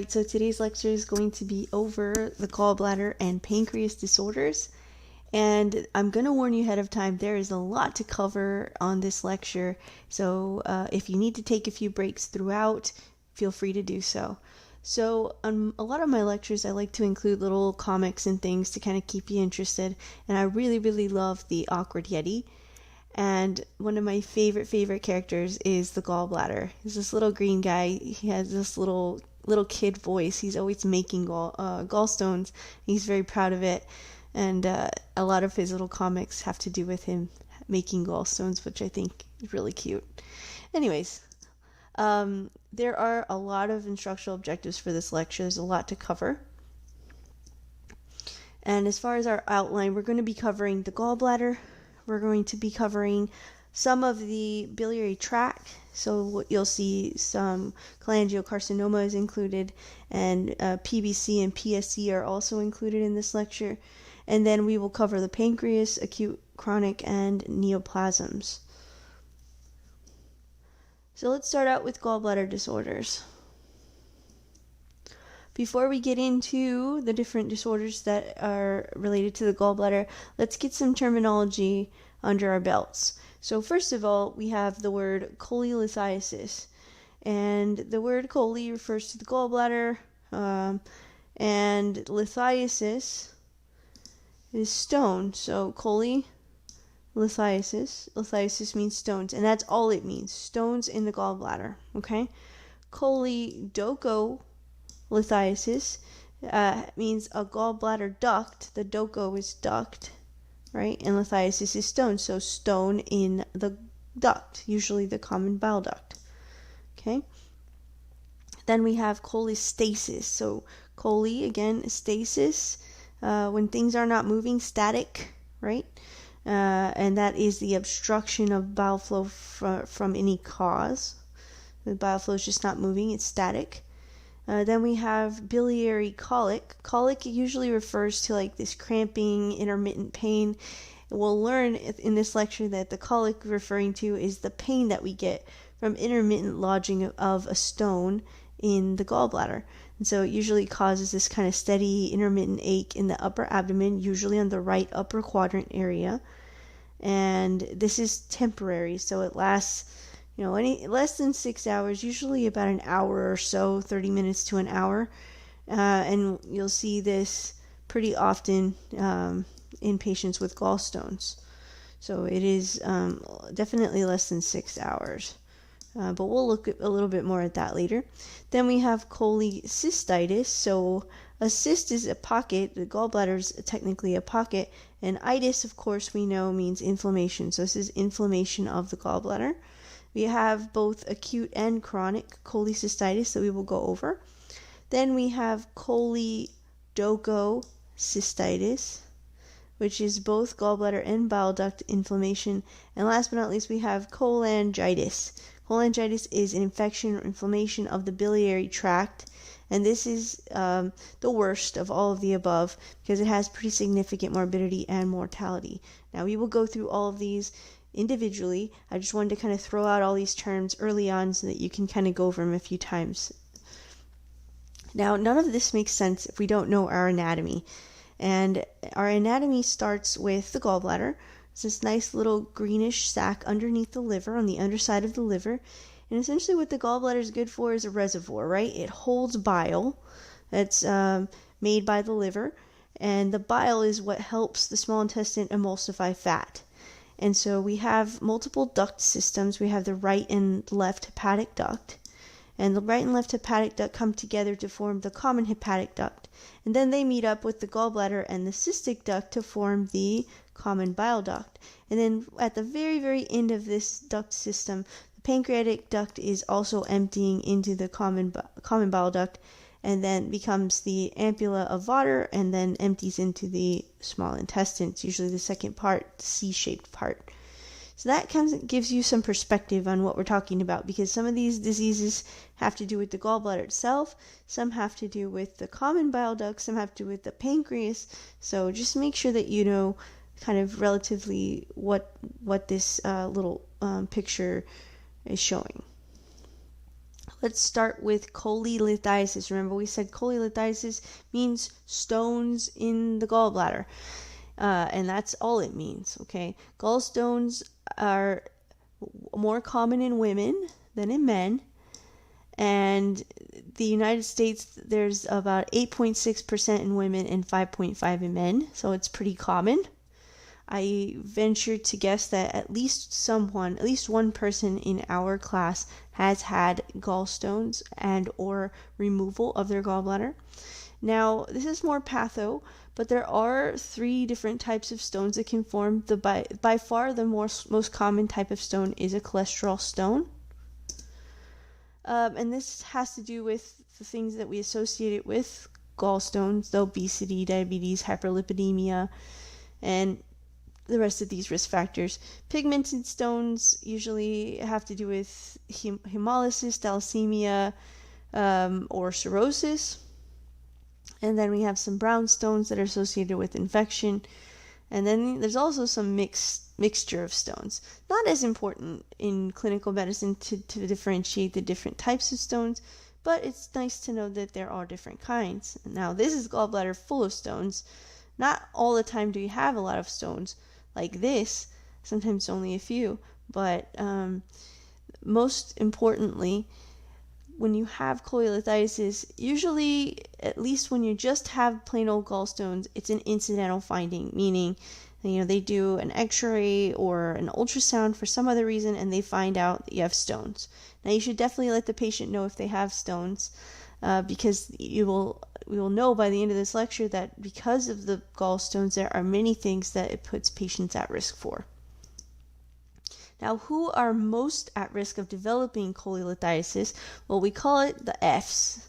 Alright, so today's lecture is going to be over the gallbladder and pancreas disorders. And I'm going to warn you ahead of time, there is a lot to cover on this lecture. So if you need to take a few breaks throughout, feel free to do so. So on a lot of my lectures, I like to include little comics and things to kind of keep you interested. And I really love the Awkward Yeti. And one of my favorite characters is the gallbladder. He's this little green guy. He has this little kid voice. He's always making gallstones. He's very proud of it. And a lot of his little comics have to do with him making gallstones, which I think is really cute. Anyways, there are a lot of instructional objectives for this lecture. There's a lot to cover. And as far as our outline, we're going to be covering the gallbladder. We're going to be covering some of the biliary tract. So you'll see some cholangiocarcinoma is included, and PBC and PSC are also included in this lecture. And then we will cover the pancreas, acute, chronic, and neoplasms. So let's start out with gallbladder disorders. Before we get into the different disorders that are related to the gallbladder, let's get some terminology under our belts. So first of all, we have the word Cholelithiasis. And the word chole refers to the gallbladder, and lithiasis is stone. So lithiasis means stones, and that's all it means, stones in the gallbladder, okay? Choledocholithiasis means a gallbladder duct. The doco is duct, right? And lithiasis is stone, so stone in the duct, usually the common bile duct, okay? Then we have cholestasis. So chole, again, stasis, when things are not moving, static, right? And that is the obstruction of bile flow from any cause. The bile flow is just not moving, it's static. Then we have biliary colic. Colic usually refers to like this cramping, intermittent pain. We'll learn in this lecture that the colic referring to is the pain that we get from intermittent lodging of a stone in the gallbladder. And so it usually causes this kind of steady intermittent ache in the upper abdomen, usually on the right upper quadrant area. And this is temporary, so it lasts any less than 6 hours, usually about an hour or so, 30 minutes to an hour. And you'll see this pretty often in patients with gallstones. So it is definitely less than 6 hours. But we'll look a little bit more at that later. Then we have cholecystitis. So a cyst is a pocket. The gallbladder is technically a pocket. And itis, of course, we know means inflammation. So this is inflammation of the gallbladder. We have both acute and chronic cholecystitis that we will go over. Then we have Choledocholithiasis, which is both gallbladder and bile duct inflammation. And last but not least, we have cholangitis. Cholangitis is an infection or inflammation of the biliary tract. And this is the worst of all of the above because it has pretty significant morbidity and mortality. Now, we will go through all of these individually. I just wanted to kind of throw out all these terms early on so that you can kind of go over them a few times. Now, none of this makes sense if we don't know our anatomy. And our anatomy starts with the gallbladder. It's this nice little greenish sac underneath the liver, on the underside of the liver. And essentially what the gallbladder is good for is a reservoir, right? It holds bile that's made by the liver. And the bile is what helps the small intestine emulsify fat. And so we have multiple duct systems. We have the right and left hepatic duct. And the right and left hepatic duct come together to form the common hepatic duct. And then they meet up with the gallbladder and the cystic duct to form the common bile duct. And then at the very end of this duct system, the pancreatic duct is also emptying into the common bile duct, and then becomes the ampulla of Vater, and then empties into the small intestine. It's usually the second part, the C-shaped part. So that kind of gives you some perspective on what we're talking about, because some of these diseases have to do with the gallbladder itself, some have to do with the common bile duct, some have to do with the pancreas. So just make sure that you know kind of relatively what this little picture is showing. Let's start with cholelithiasis. Remember, we said cholelithiasis means stones in the gallbladder, and that's all it means, okay? Gallstones are more common in women than in men, and the United States, there's about 8.6% in women and 5.5% in men, so it's pretty common. I venture to guess that at least one person in our class has had gallstones and or removal of their gallbladder. Now, this is more patho, but there are 3 different types of stones that can form. By far the most common type of stone is a cholesterol stone. And this has to do with the things that we associate it with gallstones, the obesity, diabetes, hyperlipidemia, and the rest of these risk factors. Pigmented stones usually have to do with hemolysis, thalassemia, or cirrhosis. And then we have some brown stones that are associated with infection. And then there's also some mixture of stones. Not as important in clinical medicine to differentiate the different types of stones, but it's nice to know that there are different kinds. Now, this is gallbladder full of stones. Not all the time do you have a lot of stones like this, sometimes only a few, but most importantly, when you have cholelithiasis, usually, at least when you just have plain old gallstones, it's an incidental finding, meaning, they do an x-ray or an ultrasound for some other reason and they find out that you have stones. Now, you should definitely let the patient know if they have stones, because we will know by the end of this lecture that because of the gallstones, there are many things that it puts patients at risk for. Now, who are most at risk of developing cholelithiasis? Well, we call it the Fs.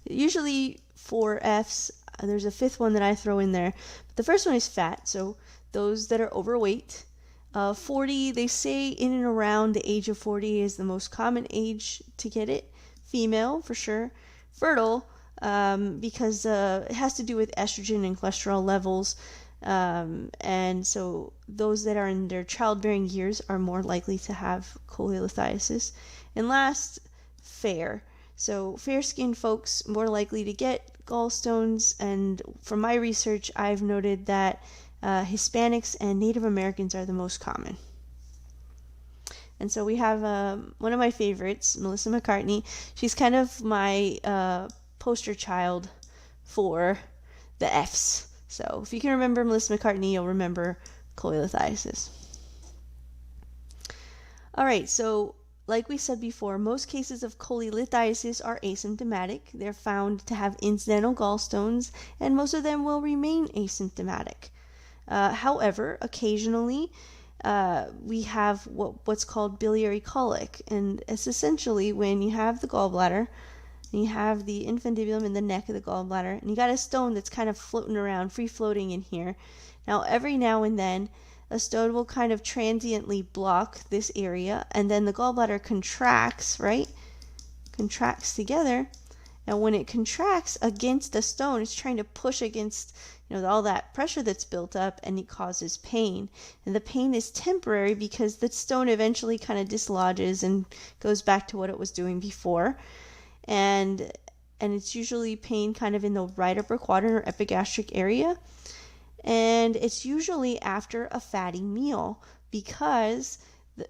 Usually 4 Fs. There's a 5th one that I throw in there. But the first one is fat, so those that are overweight. 40, they say in and around the age of 40 is the most common age to get it. Female, for sure. Fertile, because it has to do with estrogen and cholesterol levels. And so those that are in their childbearing years are more likely to have cholelithiasis. And last, fair. So fair-skinned folks more likely to get gallstones, and from my research, I've noted that Hispanics and Native Americans are the most common. And so we have one of my favorites, Melissa McCartney. She's kind of my poster child for the Fs. So if you can remember Melissa McCartney, you'll remember cholelithiasis. All right, so like we said before, most cases of cholelithiasis are asymptomatic. They're found to have incidental gallstones, and most of them will remain asymptomatic. However, occasionally we have what's called biliary colic, and it's essentially when you have the gallbladder, and you have the infundibulum in the neck of the gallbladder, and you got a stone that's kind of floating around, free floating in here. Now, every now and then, a stone will kind of transiently block this area, and then the gallbladder contracts, right? Contracts together, and when it contracts against the stone, it's trying to push against, all that pressure that's built up, and it causes pain. And the pain is temporary because the stone eventually kind of dislodges and goes back to what it was doing before. And it's usually pain kind of in the right upper quadrant or epigastric area. And it's usually after a fatty meal because,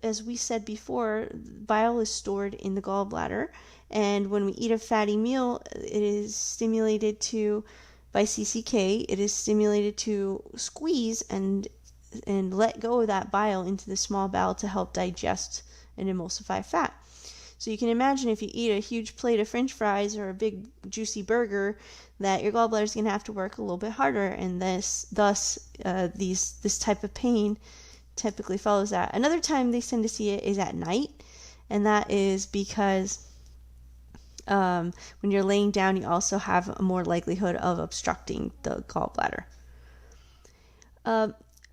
as we said before, bile is stored in the gallbladder. And when we eat a fatty meal, it is stimulated by CCK, it is stimulated to squeeze and let go of that bile into the small bowel to help digest and emulsify fat. So you can imagine if you eat a huge plate of French fries or a big juicy burger, that your gallbladder is going to have to work a little bit harder, and this type of pain typically follows that. Another time they tend to see it is at night, and that is because when you're laying down, you also have a more likelihood of obstructing the gallbladder.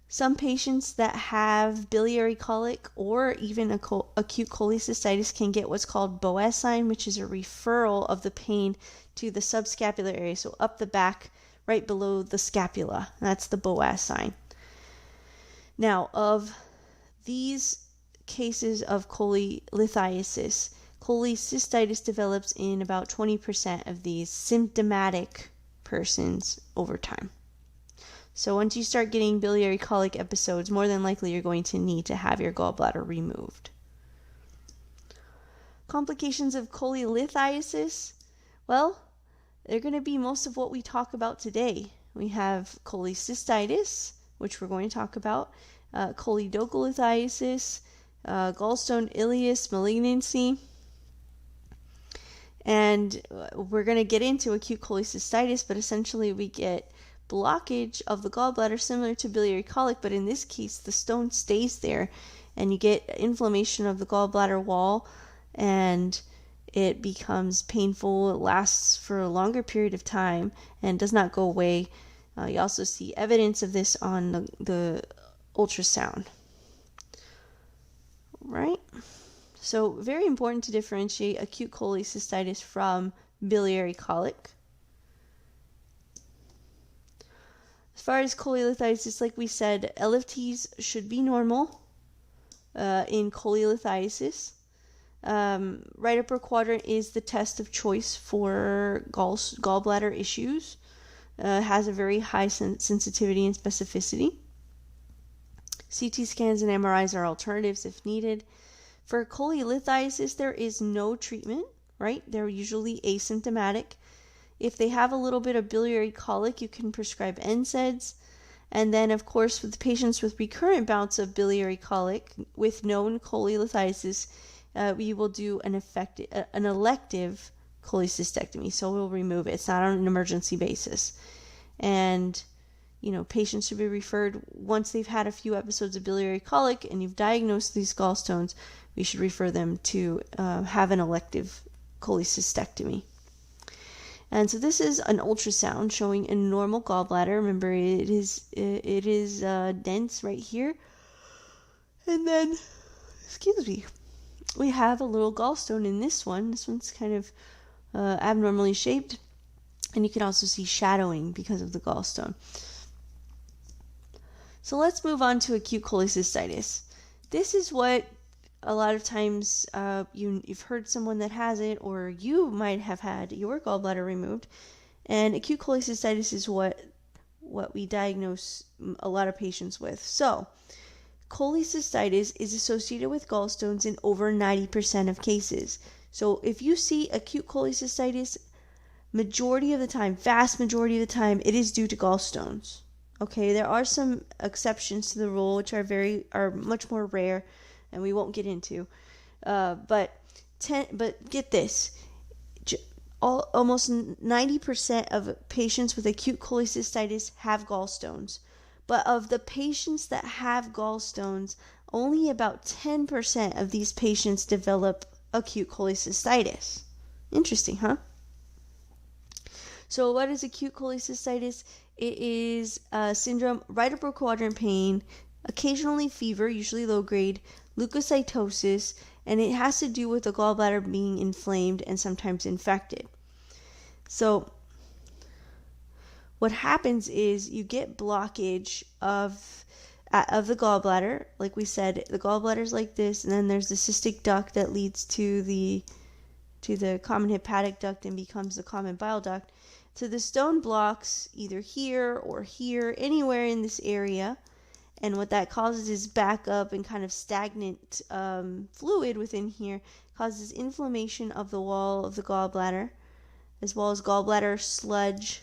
Some patients that have biliary colic or even acute cholecystitis can get what's called Boas sign, which is a referral of the pain to the subscapular area, so up the back, right below the scapula. That's the Boas sign. Now, of these cases of cholelithiasis, Cholecystitis develops in about 20% of these symptomatic persons over time. So once you start getting biliary colic episodes, more than likely you're going to need to have your gallbladder removed. Complications of cholelithiasis, well, they're going to be most of what we talk about today. We have cholecystitis, which we're going to talk about, Choledocholithiasis, gallstone ileus malignancy, and we're going to get into acute cholecystitis, but essentially we get blockage of the gallbladder similar to biliary colic, but in this case the stone stays there and you get inflammation of the gallbladder wall and it becomes painful. It lasts for a longer period of time and does not go away. You also see evidence of this on the ultrasound. Right? So very important to differentiate acute cholecystitis from biliary colic. As far as cholelithiasis, like we said, LFTs should be normal in cholelithiasis. Right upper quadrant is the test of choice for gallbladder issues. Has a very high sensitivity and specificity. CT scans and MRIs are alternatives if needed. For cholelithiasis, there is no treatment, right? They're usually asymptomatic. If they have a little bit of biliary colic, you can prescribe NSAIDs. And then, of course, with patients with recurrent bouts of biliary colic with known cholelithiasis, we will do an elective cholecystectomy. So we'll remove it. It's not on an emergency basis. And, patients should be referred once they've had a few episodes of biliary colic and you've diagnosed these gallstones. We should refer them to have an elective cholecystectomy. And so this is an ultrasound showing a normal gallbladder. Remember, it is dense right here. And then, we have a little gallstone in this one. This one's kind of abnormally shaped. And you can also see shadowing because of the gallstone. So let's move on to acute cholecystitis. This is what a lot of times you've heard someone that has it, or you might have had your gallbladder removed. And acute cholecystitis is what we diagnose a lot of patients with. So cholecystitis is associated with gallstones in over 90% of cases. So if you see acute cholecystitis, majority of the time, vast majority of the time, it is due to gallstones. Okay, there are some exceptions to the rule, which are much more rare, and we won't get into. But get this, almost 90% of patients with acute cholecystitis have gallstones. But of the patients that have gallstones, only about 10% of these patients develop acute cholecystitis. Interesting, huh? So what is acute cholecystitis? It is a syndrome, right upper quadrant pain, occasionally fever, usually low grade, leukocytosis, and it has to do with the gallbladder being inflamed and sometimes infected. So what happens is you get blockage of the gallbladder. Like we said, the gallbladder is like this, and then there's the cystic duct that leads to the common hepatic duct and becomes the common bile duct. So the stone blocks either here or here, anywhere in this area. And what that causes is backup and kind of stagnant fluid within here, causes inflammation of the wall of the gallbladder, as well as gallbladder sludge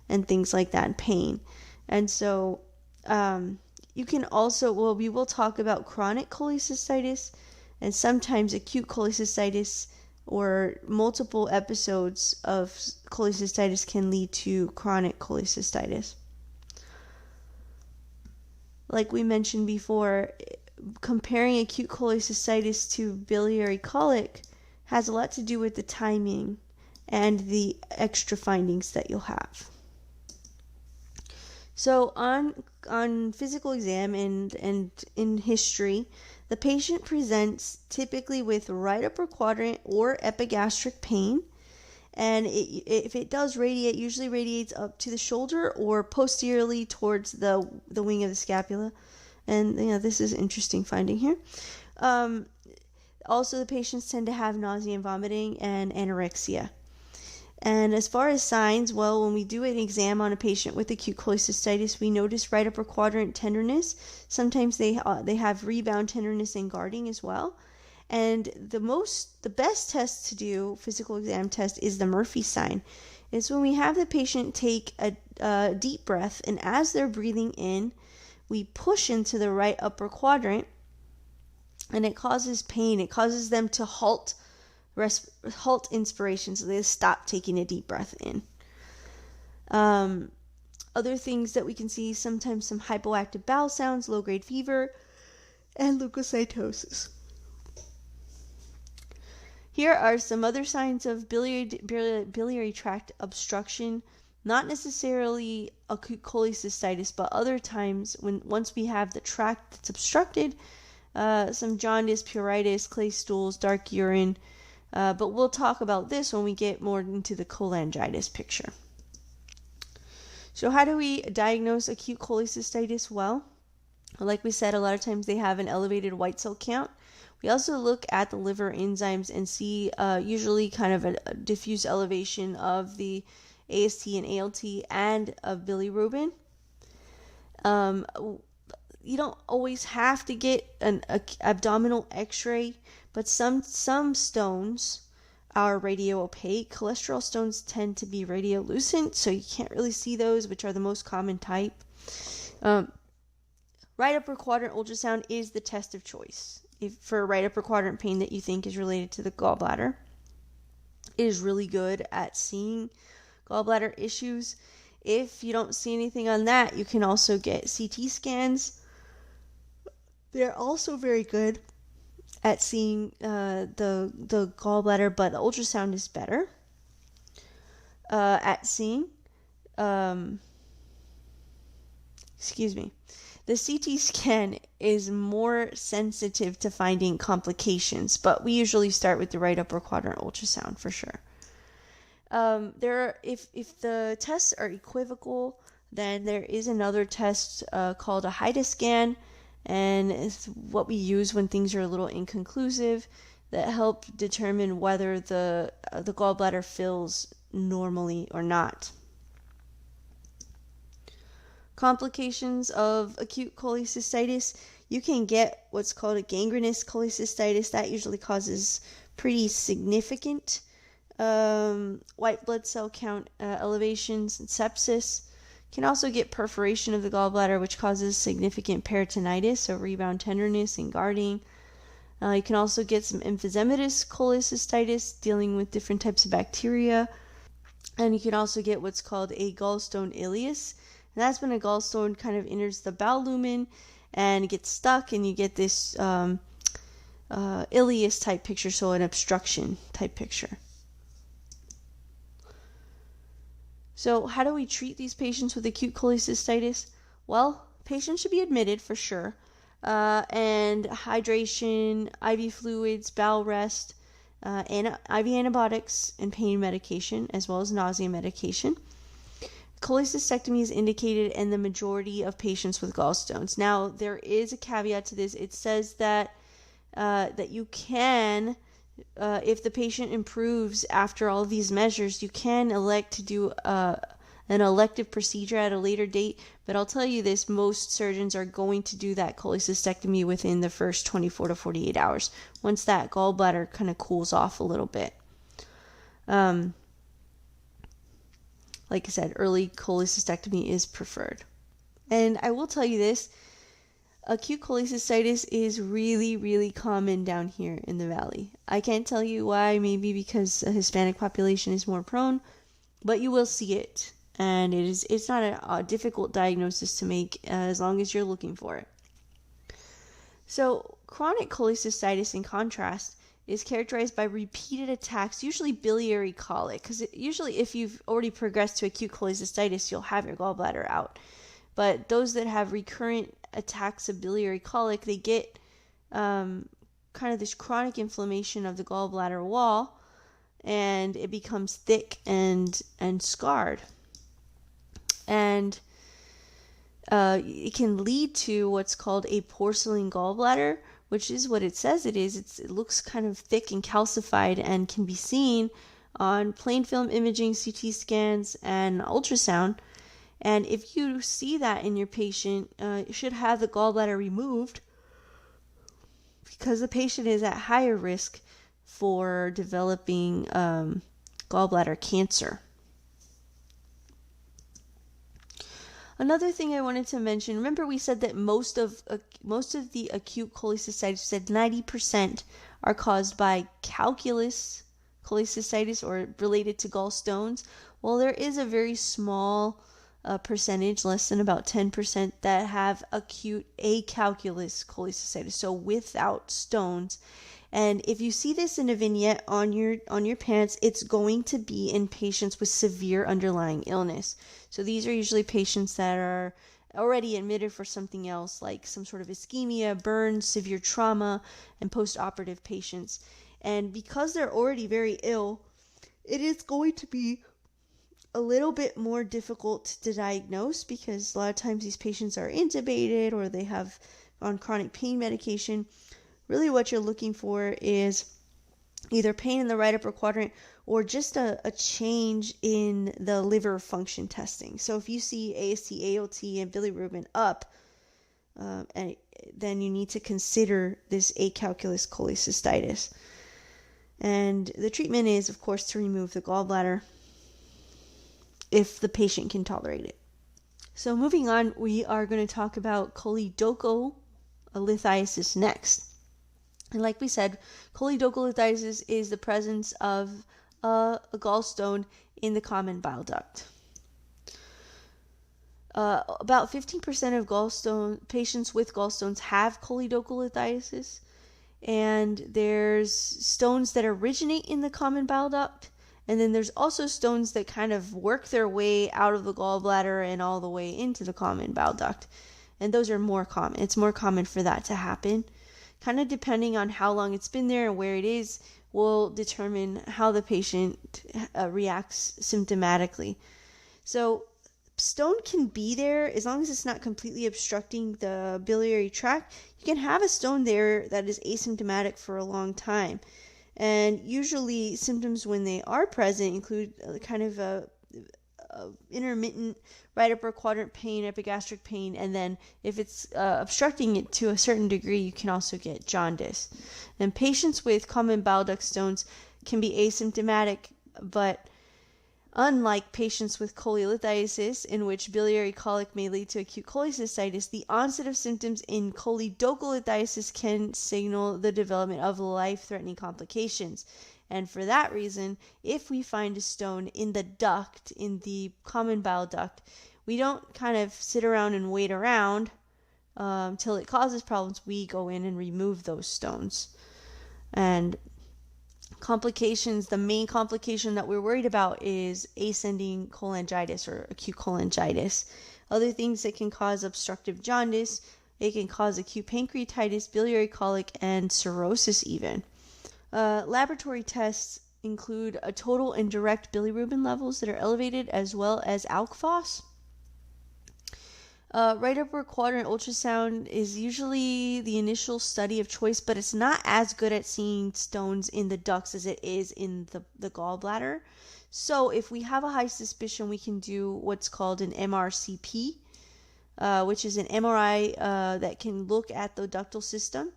and things like that, and pain. And so you can also, we will talk about chronic cholecystitis and sometimes acute cholecystitis, or multiple episodes of cholecystitis can lead to chronic cholecystitis. Like we mentioned before, comparing acute cholecystitis to biliary colic has a lot to do with the timing and the extra findings that you'll have. So on physical exam and in history, the patient presents typically with right upper quadrant or epigastric pain, and if it does radiate, usually radiates up to the shoulder or posteriorly towards the wing of the scapula. And this is an interesting finding here. Also, the patients tend to have nausea and vomiting and anorexia. And as far as signs, well, when we do an exam on a patient with acute cholecystitis, we notice right upper quadrant tenderness. Sometimes they have rebound tenderness and guarding as well. And the best test to do, physical exam test, is the Murphy sign. It's when we have the patient take a deep breath, and as they're breathing in, we push into the right upper quadrant, and it causes pain. It causes them to halt inspiration, so they stop taking a deep breath in. Other things that we can see, sometimes some hypoactive bowel sounds, low-grade fever, and leukocytosis. Here are some other signs of biliary tract obstruction, not necessarily acute cholecystitis, but other times once we have the tract that's obstructed, some jaundice, pruritus, clay stools, dark urine, but we'll talk about this when we get more into the cholangitis picture. So how do we diagnose acute cholecystitis? Well, like we said, a lot of times they have an elevated white cell count. We also look at the liver enzymes and see usually kind of a diffuse elevation of the AST and ALT and of bilirubin. You don't always have to get an abdominal x-ray, but some stones are radio-opaque. Cholesterol stones tend to be radiolucent, so you can't really see those, which are the most common type. Right upper quadrant ultrasound is the test of choice for right upper quadrant pain that you think is related to the gallbladder. It is really good at seeing gallbladder issues. If you don't see anything on that, you can also get CT scans. They're also very good at seeing the gallbladder, but the ultrasound is better at seeing. The CT scan is more sensitive to finding complications, but we usually start with the right upper quadrant ultrasound for sure. If the tests are equivocal, then there is another test called a HIDA scan, and it's what we use when things are a little inconclusive that help determine whether the gallbladder fills normally or not. Complications of acute cholecystitis, you can get what's called a gangrenous cholecystitis. That usually causes pretty significant white blood cell count elevations and sepsis. Can also get perforation of the gallbladder, which causes significant peritonitis, so rebound tenderness and guarding. You can also get some emphysematous cholecystitis, dealing with different types of bacteria. And you can also get what's called a gallstone ileus. And that's when a gallstone kind of enters the bowel lumen and gets stuck, and you get this ileus type picture, so an obstruction type picture. So how do we treat these patients with acute cholecystitis? Well, patients should be admitted for sure. And hydration, IV fluids, bowel rest, IV antibiotics, and pain medication, as well as nausea medication. Cholecystectomy is indicated in the majority of patients with gallstones. Now, there is a caveat to this. It says that you can, if the patient improves after all of these measures, you can elect to do an elective procedure at a later date. But I'll tell you this, most surgeons are going to do that cholecystectomy within the first 24 to 48 hours, once that gallbladder kind of cools off a little bit. Like I said, early cholecystectomy is preferred. And I will tell you this, acute cholecystitis is really, really common down here in the valley. I can't tell you why, maybe because the Hispanic population is more prone, but you will see it. And it's not a difficult diagnosis to make as long as you're looking for it. So chronic cholecystitis, in contrast, is characterized by repeated attacks, usually biliary colic, because usually if you've already progressed to acute cholecystitis, you'll have your gallbladder out. But those that have recurrent attacks of biliary colic, they get kind of this chronic inflammation of the gallbladder wall, and it becomes thick and scarred. And it can lead to what's called a porcelain gallbladder, which is what it says it is. It looks kind of thick and calcified and can be seen on plain film imaging, CT scans, and ultrasound. And if you see that in your patient, you should have the gallbladder removed, because the patient is at higher risk for developing gallbladder cancer. Another thing I wanted to mention, remember we said that most of the acute cholecystitis, said 90% are caused by calculus cholecystitis or related to gallstones. Well, there is a very small percentage, less than about 10%, that have acute acalculous cholecystitis, so without stones. And if you see this in a vignette on your pants, it's going to be in patients with severe underlying illness. So these are usually patients that are already admitted for something else, like some sort of ischemia, burns, severe trauma, and post-operative patients. And because they're already very ill, it is going to be a little bit more difficult to diagnose, because a lot of times these patients are intubated or they have on chronic pain medication. Really what you're looking for is either pain in the right upper quadrant or just a change in the liver function testing. So if you see AST, ALT, and bilirubin up, and then you need to consider this acalculous cholecystitis. And the treatment is, of course, to remove the gallbladder if the patient can tolerate it. So moving on, we are going to talk about Cholelithiasis next. And like we said, Cholelithiasis is the presence of a gallstone in the common bile duct. About 15% of patients with gallstones have Cholelithiasis, and there's stones that originate in the common bile duct, and then there's also stones that kind of work their way out of the gallbladder and all the way into the common bile duct, and those are more common. It's more common for that to happen. Kind of depending on how long it's been there and where it is will determine how the patient reacts symptomatically. So stone can be there as long as it's not completely obstructing the biliary tract. You can have a stone there that is asymptomatic for a long time. And usually symptoms when they are present include kind of a intermittent right upper quadrant pain, epigastric pain, and then if it's obstructing it to a certain degree, you can also get jaundice. And patients with common bile duct stones can be asymptomatic, but unlike patients with cholelithiasis, in which biliary colic may lead to acute cholecystitis, the onset of symptoms in choledocholithiasis can signal the development of life-threatening complications. And for that reason, if we find a stone in the duct, in the common bile duct, we don't kind of sit around and wait around till it causes problems. We go in and remove those stones. And complications, the main complication that we're worried about is ascending cholangitis or acute cholangitis. Other things that can cause obstructive jaundice, it can cause acute pancreatitis, biliary colic, and cirrhosis even. Laboratory tests include a total and direct bilirubin levels that are elevated, as well as alk phos. Right upper quadrant ultrasound is usually the initial study of choice, but it's not as good at seeing stones in the ducts as it is in the gallbladder. So if we have a high suspicion, we can do what's called an MRCP, which is an MRI that can look at the ductal system.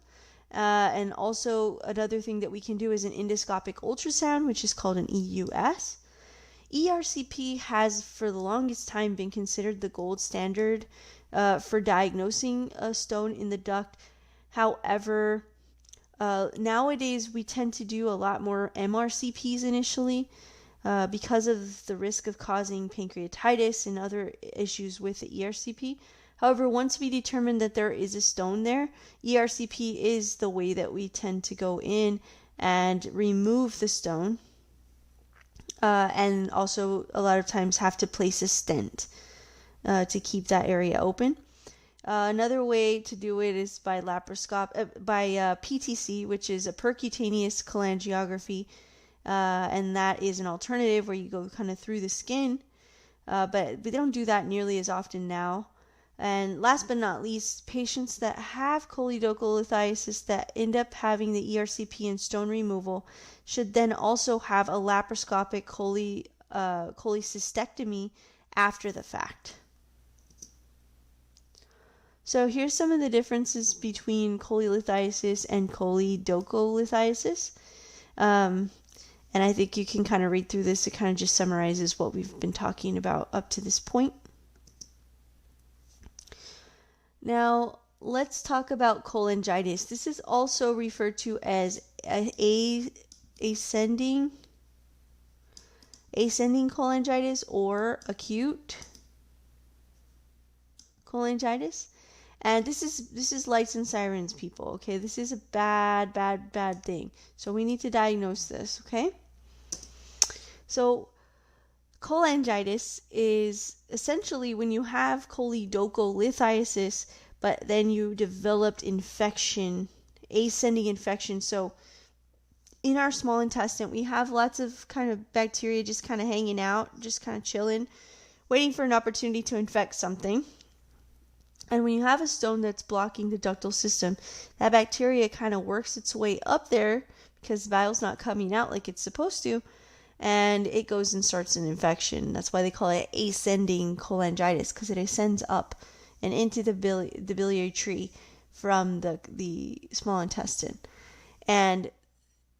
And also another thing that we can do is an endoscopic ultrasound, which is called an EUS. ERCP has for the longest time been considered the gold standard for diagnosing a stone in the duct. However, nowadays we tend to do a lot more MRCPs initially because of the risk of causing pancreatitis and other issues with the ERCP. However, once we determine that there is a stone there, ERCP is the way that we tend to go in and remove the stone. And also a lot of times have to place a stent to keep that area open. Another way to do it is by PTC, which is a percutaneous cholangiography, and that is an alternative where you go kind of through the skin, but they don't do that nearly as often now. And last but not least, patients that have choledocholithiasis that end up having the ERCP and stone removal should then also have a laparoscopic cholecystectomy after the fact. So here's some of the differences between cholelithiasis and choledocholithiasis. And I think you can kind of read through this. It kind of just summarizes what we've been talking about up to this point. Now, let's talk about cholangitis. This is also referred to as ascending cholangitis or acute cholangitis. And this is lights and sirens, people, okay? This is a bad thing. So we need to diagnose this, okay? So cholangitis is essentially when you have choledocholithiasis, but then you developed infection, ascending infection. So in our small intestine, we have lots of kind of bacteria just kind of hanging out, just kind of chilling, waiting for an opportunity to infect something. And when you have a stone that's blocking the ductal system, that bacteria kind of works its way up there because bile's not coming out like it's supposed to, and it goes and starts an infection. That's why they call it ascending cholangitis, because it ascends up and into the biliary tree from the small intestine. And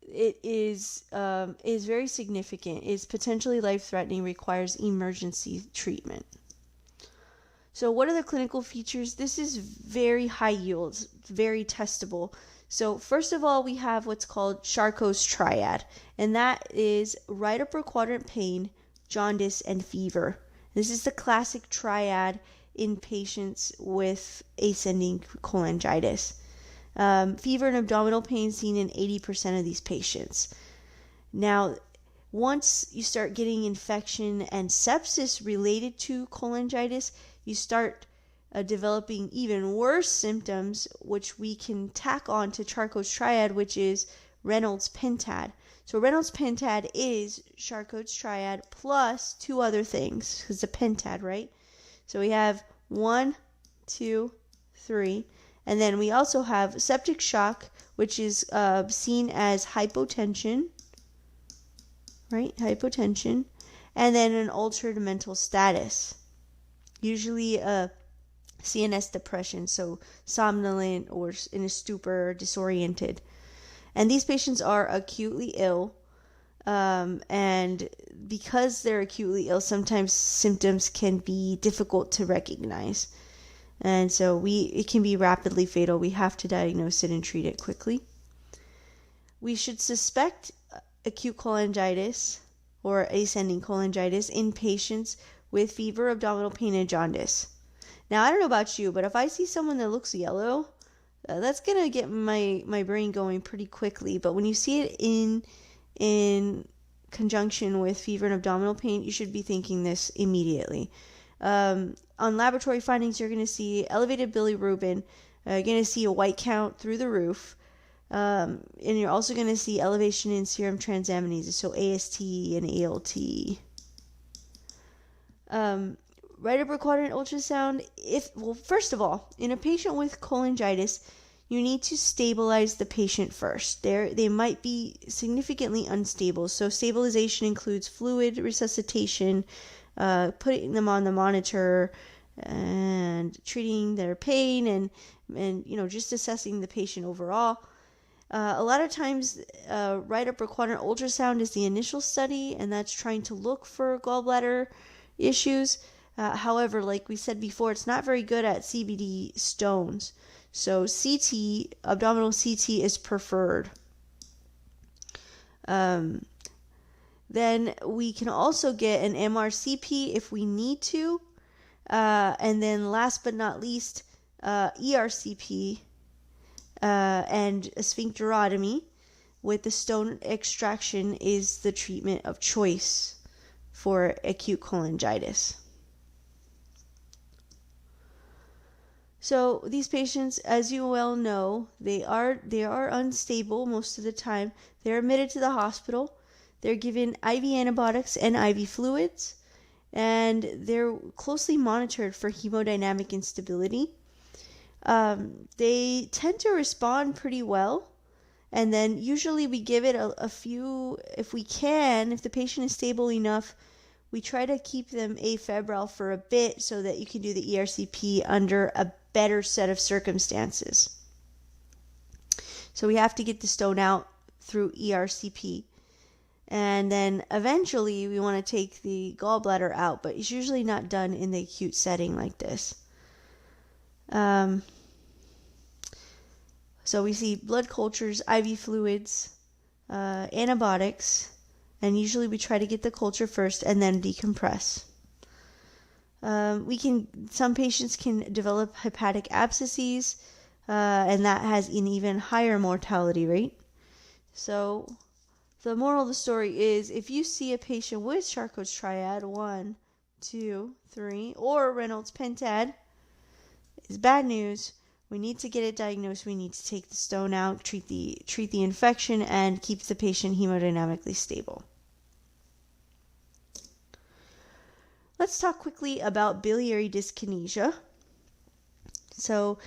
it is very significant, is potentially life-threatening, requires emergency treatment. So what are the clinical features? This is very high yields, very testable. So first of all, we have what's called Charcot's triad, and that is right upper quadrant pain, jaundice, and fever. This is the classic triad in patients with ascending cholangitis. Fever and abdominal pain seen in 80% of these patients. Now, once you start getting infection and sepsis related to cholangitis, you start developing even worse symptoms, which we can tack on to Charcot's triad, which is Reynolds pentad. So Reynolds pentad is Charcot's triad plus two other things, because it's a pentad, right? So we have 1, 2, 3, and then we also have septic shock, which is seen as hypotension, right? Hypotension, and then an altered mental status, usually a CNS depression, so somnolent or in a stupor, disoriented. And these patients are acutely ill, and because they're acutely ill, sometimes symptoms can be difficult to recognize. And so it can be rapidly fatal. We have to diagnose it and treat it quickly. We should suspect acute cholangitis or ascending cholangitis in patients with fever, abdominal pain, and jaundice. Now, I don't know about you, but if I see someone that looks yellow, that's going to get my brain going pretty quickly. But when you see it in conjunction with fever and abdominal pain, you should be thinking this immediately. On laboratory findings, you're going to see elevated bilirubin. You're going to see a white count through the roof. And you're also going to see elevation in serum transaminases, so AST and ALT. Right upper quadrant ultrasound. First of all, in a patient with cholangitis, you need to stabilize the patient first. They might be significantly unstable. So stabilization includes fluid resuscitation, putting them on the monitor, and treating their pain, and just assessing the patient overall. A lot of times, right upper quadrant ultrasound is the initial study, and that's trying to look for gallbladder issues. However, like we said before, it's not very good at CBD stones. So CT, abdominal CT, is preferred. Then we can also get an MRCP if we need to. And then last but not least, ERCP and a sphincterotomy with the stone extraction is the treatment of choice for acute cholangitis. So these patients, as you well know, they are unstable most of the time. They're admitted to the hospital. They're given IV antibiotics and IV fluids, and they're closely monitored for hemodynamic instability. They tend to respond pretty well, and then usually we give it a few, if we can, if the patient is stable enough, we try to keep them afebrile for a bit so that you can do the ERCP under a better set of circumstances. So we have to get the stone out through ERCP. And then eventually we want to take the gallbladder out, but it's usually not done in the acute setting like this. So we see blood cultures, IV fluids, antibiotics, and usually we try to get the culture first and then decompress. Some patients can develop hepatic abscesses, and that has an even higher mortality rate. So the moral of the story is, if you see a patient with Charcot's triad, 1, 2, 3, or Reynolds pentad, it's bad news. We need to get it diagnosed. We need to take the stone out, treat the infection, and keep the patient hemodynamically stable. Let's talk quickly about biliary dyskinesia. So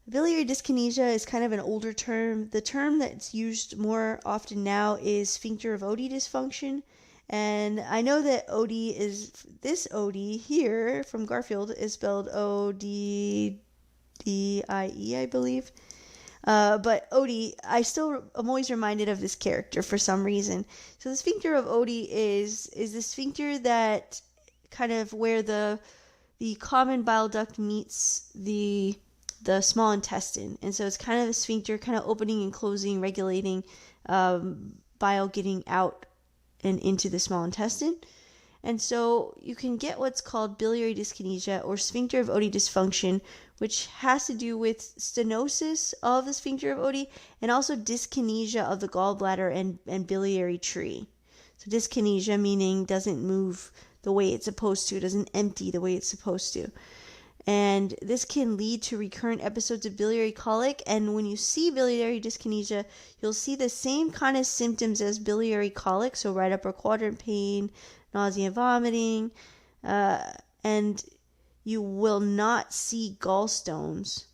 biliary dyskinesia is kind of an older term. The term that's used more often now is sphincter of Odie dysfunction. And I know that Odie is, this Odie here from Garfield is spelled O-D-D-I-E, I believe. But Odie, I'm always reminded of this character for some reason. So the sphincter of Odie is the sphincter that kind of where the common bile duct meets the small intestine. And so it's kind of a sphincter, kind of opening and closing, regulating bile getting out and into the small intestine. And so you can get what's called biliary dyskinesia or sphincter of Odie dysfunction, which has to do with stenosis of the sphincter of Odie and also dyskinesia of the gallbladder and biliary tree. So dyskinesia meaning doesn't move the way it's supposed to, doesn't empty the way it's supposed to. And this can lead to recurrent episodes of biliary colic. And when you see biliary dyskinesia, you'll see the same kind of symptoms as biliary colic. So right upper quadrant pain, nausea, vomiting, and you will not see gallstones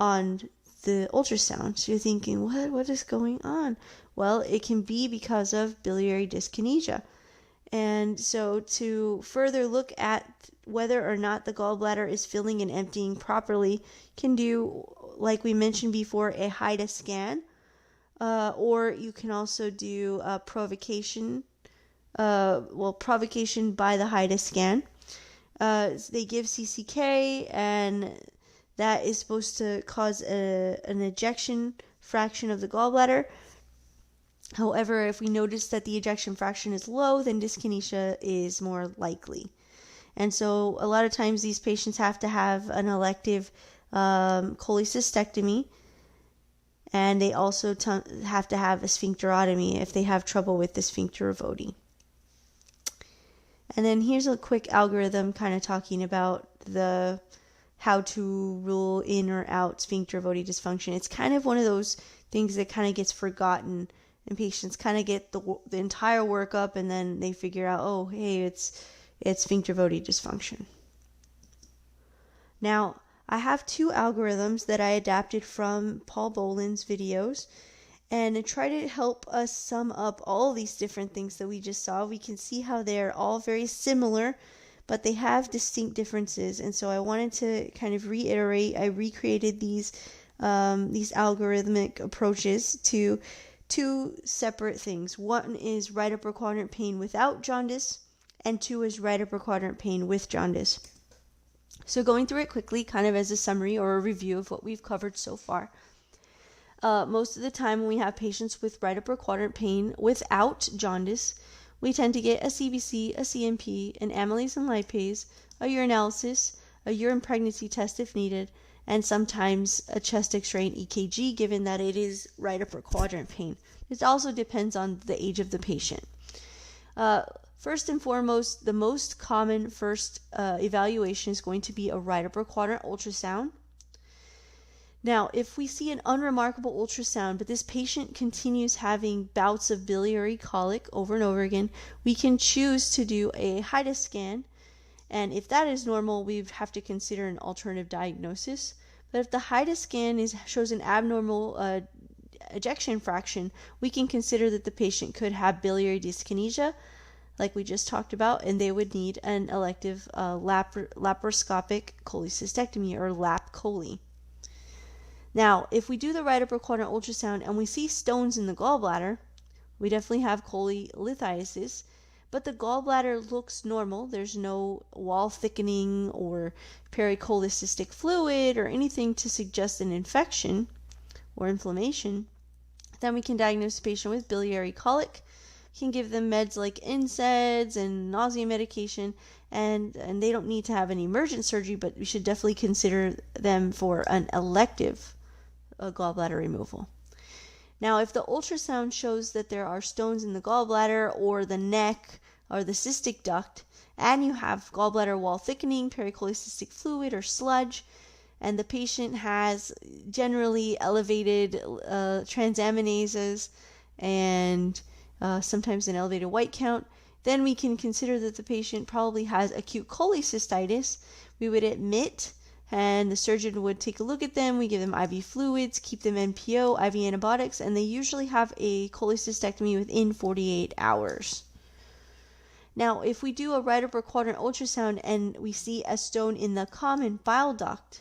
on the ultrasound. So you're thinking, what is going on? Well, it can be because of biliary dyskinesia. And so to further look at whether or not the gallbladder is filling and emptying properly, can do, like we mentioned before, a HIDA scan, or you can also do a provocation by the HIDA scan. They give CCK, and that is supposed to cause an ejection fraction of the gallbladder. However, if we notice that the ejection fraction is low, then dyskinesia is more likely. And so a lot of times these patients have to have an elective cholecystectomy, and they also have to have a sphincterotomy if they have trouble with the sphincter of Odie. And then here's a quick algorithm kind of talking about how to rule in or out sphincter of Odie dysfunction. It's kind of one of those things that kind of gets forgotten, and patients kind of get the entire workup, and then they figure out, oh, hey, it's sphincter of Odie dysfunction. Now, I have 2 algorithms that I adapted from Paul Boland's videos, and to try to help us sum up all these different things that we just saw. We can see how they're all very similar, but they have distinct differences. And so I wanted to kind of reiterate, I recreated these algorithmic approaches to 2 separate things. One is right upper quadrant pain without jaundice, and 2 is right upper quadrant pain with jaundice. So going through it quickly, kind of as a summary or a review of what we've covered so far. Most of the time when we have patients with right upper quadrant pain without jaundice, we tend to get a CBC, a CMP, an amylase and lipase, a urinalysis, a urine pregnancy test if needed, and sometimes a chest x-ray and EKG, given that it is right upper quadrant pain. It also depends on the age of the patient. First and foremost, the most common first evaluation is going to be a right upper quadrant ultrasound. Now, if we see an unremarkable ultrasound, but this patient continues having bouts of biliary colic over and over again, we can choose to do a HIDA scan. And if that is normal, we have to consider an alternative diagnosis. But if the HIDA scan shows an abnormal ejection fraction, we can consider that the patient could have biliary dyskinesia, like we just talked about, and they would need an elective laparoscopic cholecystectomy, or lap-chole. Now, if we do the right upper quadrant ultrasound and we see stones in the gallbladder, we definitely have Cholelithiasis, but the gallbladder looks normal. There's no wall thickening or pericholecystic fluid or anything to suggest an infection or inflammation. Then we can diagnose the patient with biliary colic. We can give them meds like NSAIDs and nausea medication, and they don't need to have any emergent surgery, but we should definitely consider them for an elective gallbladder removal. Now, if the ultrasound shows that there are stones in the gallbladder or the neck or the cystic duct, and you have gallbladder wall thickening, pericholecystic fluid, or sludge, and the patient has generally elevated transaminases and sometimes an elevated white count, then we can consider that the patient probably has acute cholecystitis. We would admit, and the surgeon would take a look at them. We give them IV fluids, keep them NPO, IV antibiotics, and they usually have a cholecystectomy within 48 hours. Now, if we do a right upper quadrant ultrasound and we see a stone in the common bile duct,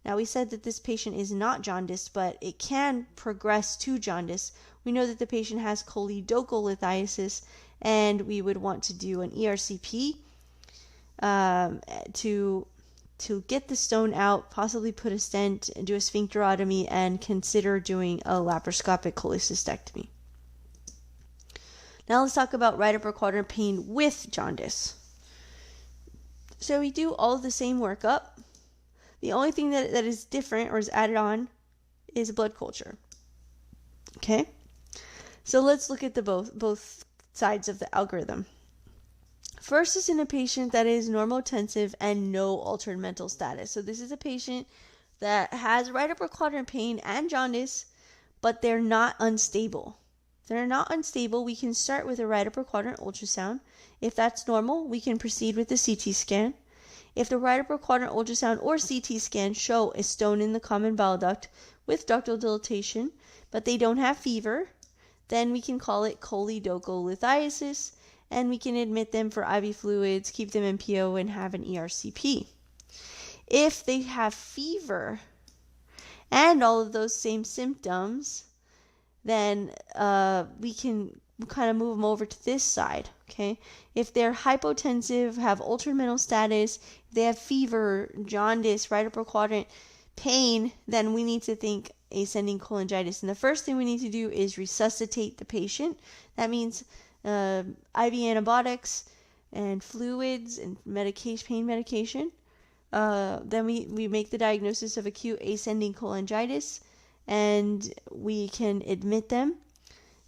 now we said that this patient is not jaundiced, but it can progress to jaundice. We know that the patient has Choledocholithiasis, and we would want to do an ERCP to get the stone out, possibly put a stent, do a sphincterotomy, and consider doing a laparoscopic cholecystectomy. Now let's talk about right upper quadrant pain with jaundice. So we do all of the same workup. The only thing that is different or is added on is a blood culture. Okay? So let's look at the both sides of the algorithm. First is in a patient that is normotensive and no altered mental status. So this is a patient that has right upper quadrant pain and jaundice, but they're not unstable. If they're not unstable, we can start with a right upper quadrant ultrasound. If that's normal, we can proceed with the CT scan. If the right upper quadrant ultrasound or CT scan show a stone in the common bile duct with ductal dilatation, but they don't have fever, then we can call it Choledocholithiasis, and we can admit them for IV fluids, keep them NPO, and have an ERCP. If they have fever and all of those same symptoms, then we can kind of move them over to this side, okay? If they're hypotensive, have altered mental status, if they have fever, jaundice, right upper quadrant pain, then we need to think ascending cholangitis. And the first thing we need to do is resuscitate the patient. That means IV antibiotics and fluids and pain medication. Then we make the diagnosis of acute ascending cholangitis, and we can admit them.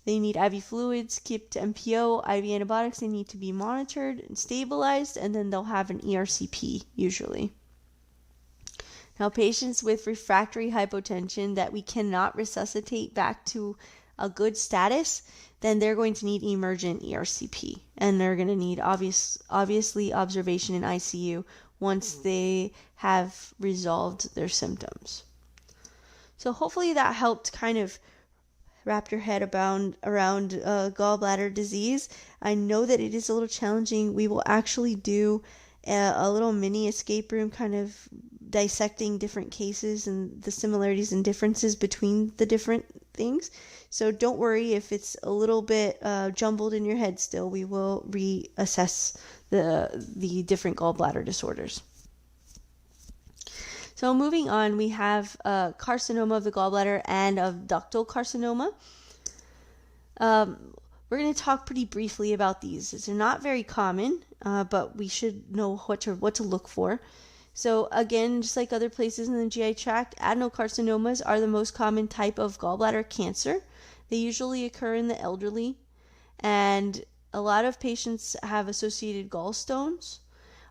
They need IV fluids, keep to NPO, IV antibiotics. They need to be monitored and stabilized, and then they'll have an ERCP usually. Now, patients with refractory hypotension that we cannot resuscitate back to a good status, then they're going to need emergent ERCP, and they're going to need obviously observation in ICU once they have resolved their symptoms. So hopefully that helped kind of wrap your head around gallbladder disease. I know that it is a little challenging. We will actually do a little mini escape room kind of dissecting different cases and the similarities and differences between the different things. So don't worry if it's a little bit jumbled in your head still. We will reassess the different gallbladder disorders. So moving on, we have carcinoma of the gallbladder and of ductal carcinoma. We're going to talk pretty briefly about these. They're not very common, but we should know what to look for. So again, just like other places in the GI tract, adenocarcinomas are the most common type of gallbladder cancer. They usually occur in the elderly, and a lot of patients have associated gallstones.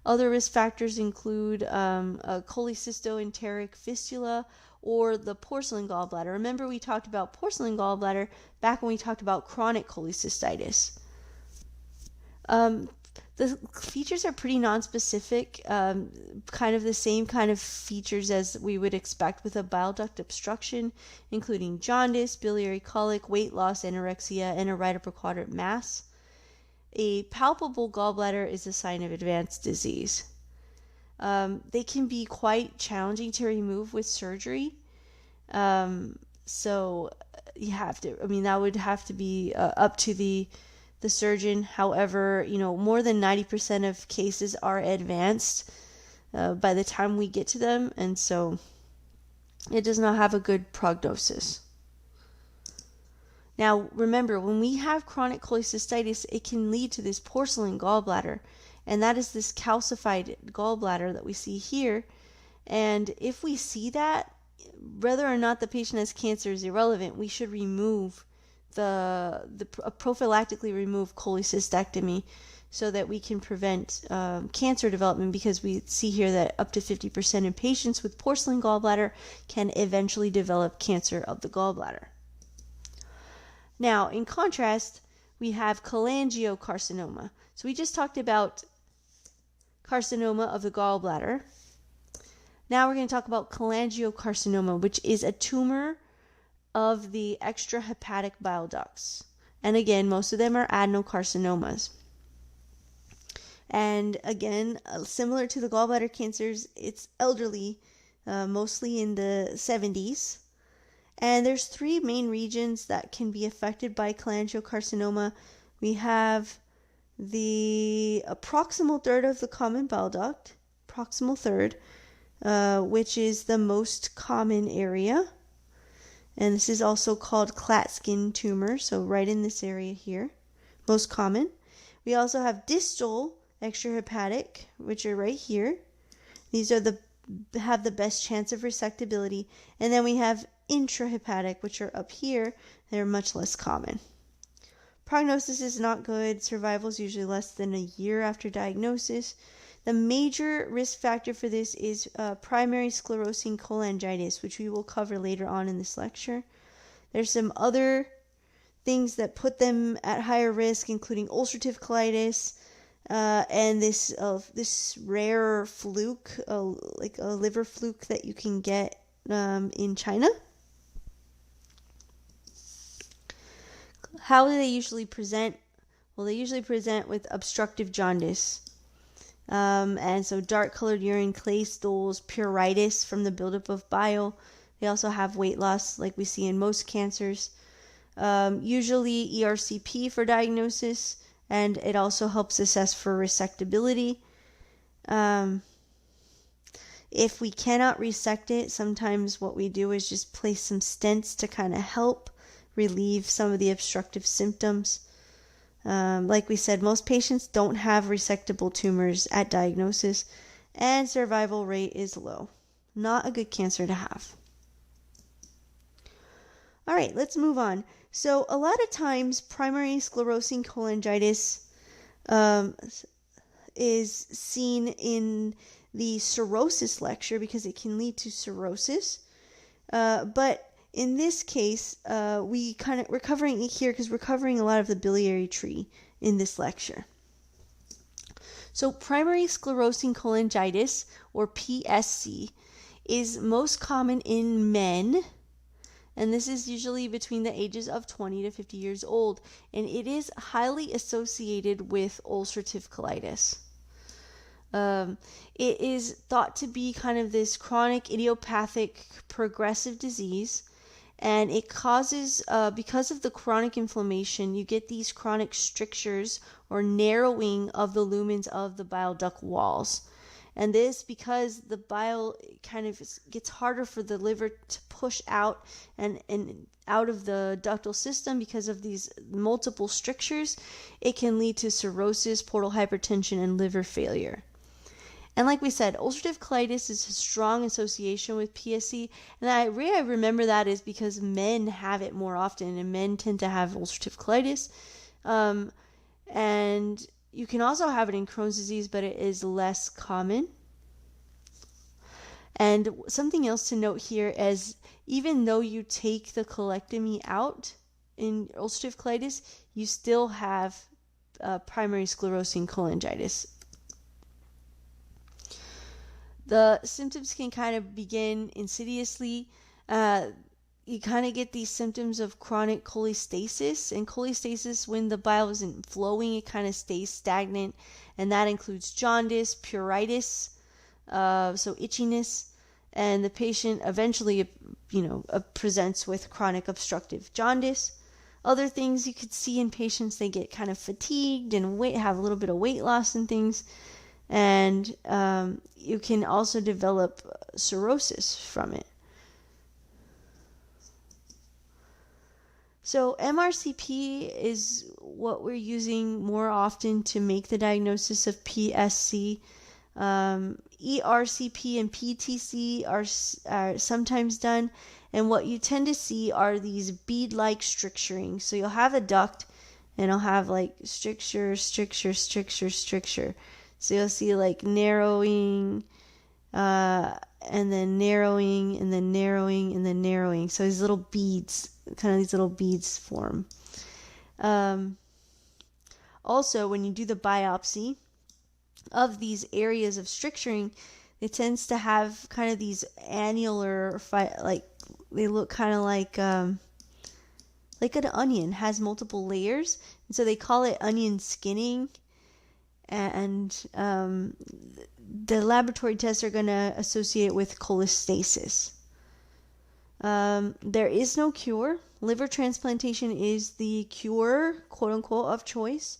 Other risk factors include a cholecystoenteric fistula or the porcelain gallbladder. Remember, we talked about porcelain gallbladder back when we talked about chronic cholecystitis. The features are pretty nonspecific, kind of the same kind of features as we would expect with a bile duct obstruction, including jaundice, biliary colic, weight loss, anorexia, and a right upper quadrant mass. A palpable gallbladder is a sign of advanced disease. They can be quite challenging to remove with surgery. So you have to, that would have to be up to the surgeon. However, more than 90% of cases are advanced by the time we get to them, and so it does not have a good prognosis. Now, remember, when we have chronic cholecystitis, it can lead to this porcelain gallbladder, and that is this calcified gallbladder that we see here. And if we see that, whether or not the patient has cancer is irrelevant. We should remove prophylactically remove cholecystectomy so that we can prevent cancer development, because we see here that up to 50% of patients with porcelain gallbladder can eventually develop cancer of the gallbladder. Now, in contrast, we have cholangiocarcinoma. So we just talked about carcinoma of the gallbladder. Now we're going to talk about cholangiocarcinoma, which is a tumor of the extrahepatic bile ducts. And again, most of them are adenocarcinomas. And again, similar to the gallbladder cancers, it's elderly, mostly in the 70s. And there's three main regions that can be affected by cholangiocarcinoma. We have the proximal third of the common bile duct, proximal third, which is the most common area. And this is also called Klatskin tumor, so right in this area here, most common. We also have distal extrahepatic, which are right here. These are have the best chance of resectability. And then we have intrahepatic, which are up here. They're much less common. Prognosis is not good. Survival is usually less than a year after diagnosis. The major risk factor for this is primary sclerosing cholangitis, which we will cover later on in this lecture. There's some other things that put them at higher risk, including ulcerative colitis and this rare fluke, like a liver fluke that you can get in China. How do they usually present? Well, they usually present with obstructive jaundice. And so dark-colored urine, clay stools, pruritus from the buildup of bile. They also have weight loss, like we see in most cancers. Usually ERCP for diagnosis, and it also helps assess for resectability. If we cannot resect it, sometimes what we do is just place some stents to kind of help relieve some of the obstructive symptoms. Like we said, most patients don't have resectable tumors at diagnosis, and survival rate is low. Not a good cancer to have. All right, let's move on. So a lot of times, primary sclerosing cholangitis is seen in the cirrhosis lecture because it can lead to cirrhosis. But in this case, we're covering it here because we're covering a lot of the biliary tree in this lecture. So primary sclerosing cholangitis, or PSC, is most common in men, and this is usually between the ages of 20 to 50 years old, and it is highly associated with ulcerative colitis. It is thought to be kind of this chronic idiopathic progressive disease, and it causes, because of the chronic inflammation, you get these chronic strictures or narrowing of the lumens of the bile duct walls. And this because the bile kind of gets harder for the liver to push out and out of the ductal system because of these multiple strictures. It can lead to cirrhosis, portal hypertension, and liver failure. And like we said, ulcerative colitis is a strong association with PSC. And I remember that is because men have it more often, and men tend to have ulcerative colitis. And you can also have it in Crohn's disease, but it is less common. And something else to note here is even though you take the colectomy out in ulcerative colitis, you still have primary sclerosing cholangitis. The symptoms can kind of begin insidiously. You kind of get these symptoms of chronic cholestasis, and cholestasis, when the bile isn't flowing, it kind of stays stagnant, and that includes jaundice, pruritus, so itchiness, and the patient eventually, presents with chronic obstructive jaundice. Other things you could see in patients, they get kind of fatigued and have a little bit of weight loss and things, and you can also develop cirrhosis from it. So MRCP is what we're using more often to make the diagnosis of PSC. ERCP and PTC are sometimes done, and what you tend to see are these bead-like stricturing. So you'll have a duct, and it'll have like stricture. So you'll see like narrowing, and then narrowing, and then narrowing, and then narrowing. So these little beads, form. Also, when you do the biopsy of these areas of stricturing, it tends to have kind of these annular, they look kind of like an onion, has multiple layers, and so they call it onion skinning. And the laboratory tests are going to associate it with cholestasis. There is no cure. Liver transplantation is the cure, quote unquote, of choice.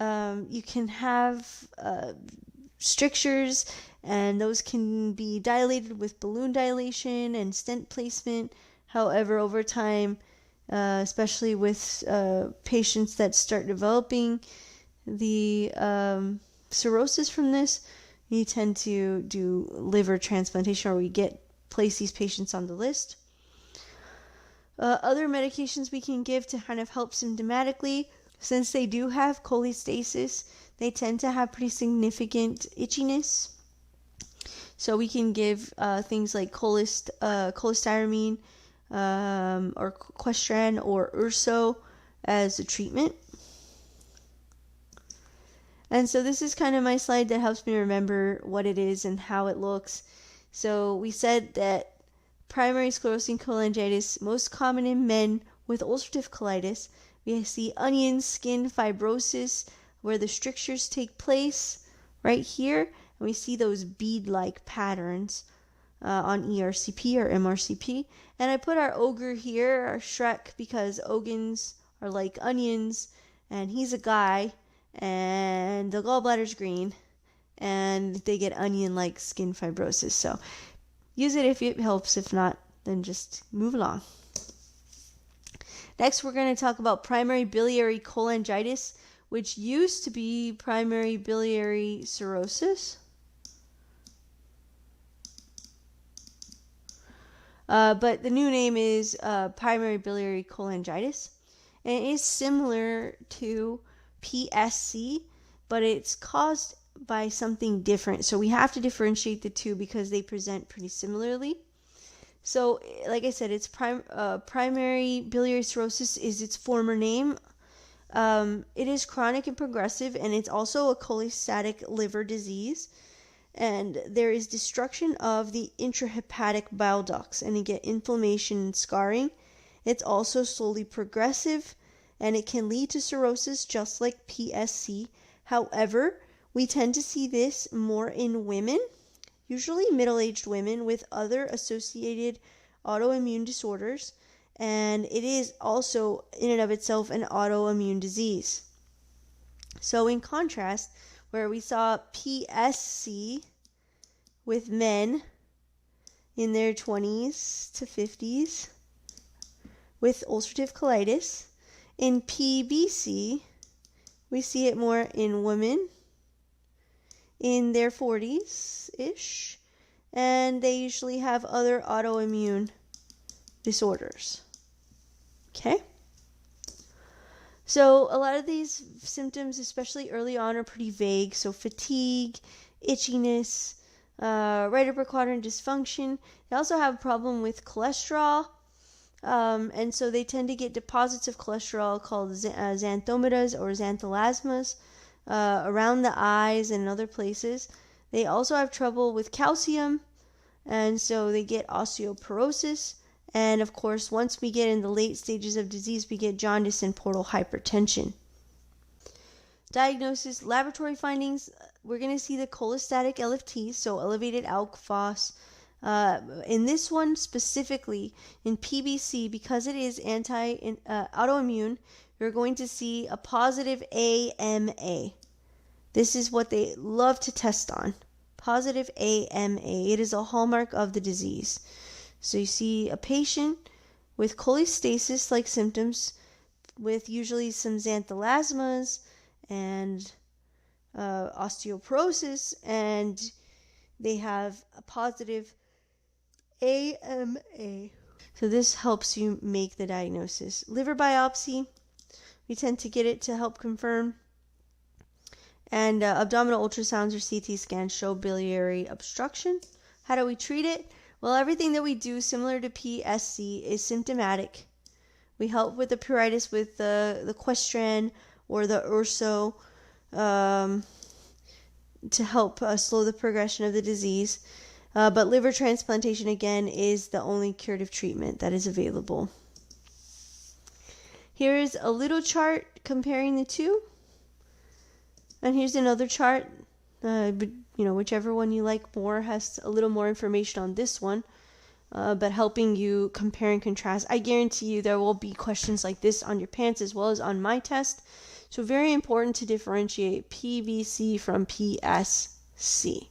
You can have strictures, and those can be dilated with balloon dilation and stent placement. However, over time, especially with patients that start developing the cirrhosis from this, you tend to do liver transplantation, or we place these patients on the list. Other medications we can give to kind of help symptomatically, since they do have cholestasis, they tend to have pretty significant itchiness. So we can give things like cholestyramine, or Questran or Urso as a treatment. And so this is kind of my slide that helps me remember what it is and how it looks. So we said that primary sclerosing cholangitis, most common in men with ulcerative colitis. We see onion skin fibrosis where the strictures take place right here. And we see those bead-like patterns on ERCP or MRCP. And I put our ogre here, our Shrek, because Ogans are like onions, and he's a guy, and the gallbladder's green, and they get onion-like skin fibrosis. So use it if it helps. If not, then just move along. Next, we're going to talk about primary biliary cholangitis, which used to be primary biliary cirrhosis. But the new name is primary biliary cholangitis. And it is similar to PSC, but it's caused by something different. So we have to differentiate the two because they present pretty similarly. So, like I said, it's primary biliary cirrhosis is its former name. It is chronic and progressive, and it's also a cholestatic liver disease. And there is destruction of the intrahepatic bile ducts, and you get inflammation and scarring. It's also slowly progressive, and it can lead to cirrhosis just like PSC. However, we tend to see this more in women, usually middle-aged women with other associated autoimmune disorders, and it is also in and of itself an autoimmune disease. So in contrast, where we saw PSC with men in their 20s to 50s with ulcerative colitis, in PBC, we see it more in women in their 40s-ish, and they usually have other autoimmune disorders. Okay? So a lot of these symptoms, especially early on, are pretty vague. So fatigue, itchiness, right upper quadrant dysfunction. They also have a problem with cholesterol. And so they tend to get deposits of cholesterol called xanthometas or xanthelasmas around the eyes and other places. They also have trouble with calcium, and so they get osteoporosis. And of course, once we get in the late stages of disease, we get jaundice and portal hypertension. Diagnosis, laboratory findings, we're going to see the cholestatic LFT, so elevated alk phos. In this one specifically, in PBC, because it is autoimmune, you're going to see a positive AMA. This is what they love to test on. Positive AMA. It is a hallmark of the disease. So you see a patient with cholestasis-like symptoms with usually some xanthelasmas and osteoporosis, and they have a positive AMA. So this helps you make the diagnosis. Liver biopsy, we tend to get it to help confirm. And abdominal ultrasounds or CT scans show biliary obstruction. How do we treat it? Well, everything that we do, similar to PSC, is symptomatic. We help with the pruritus with the Questran or the Urso to help slow the progression of the disease. But liver transplantation, again, is the only curative treatment that is available. Here's a little chart comparing the two. And here's another chart. Whichever one you like more has a little more information on this one. But helping you compare and contrast. I guarantee you there will be questions like this on your pants as well as on my test. So very important to differentiate PBC from PSC.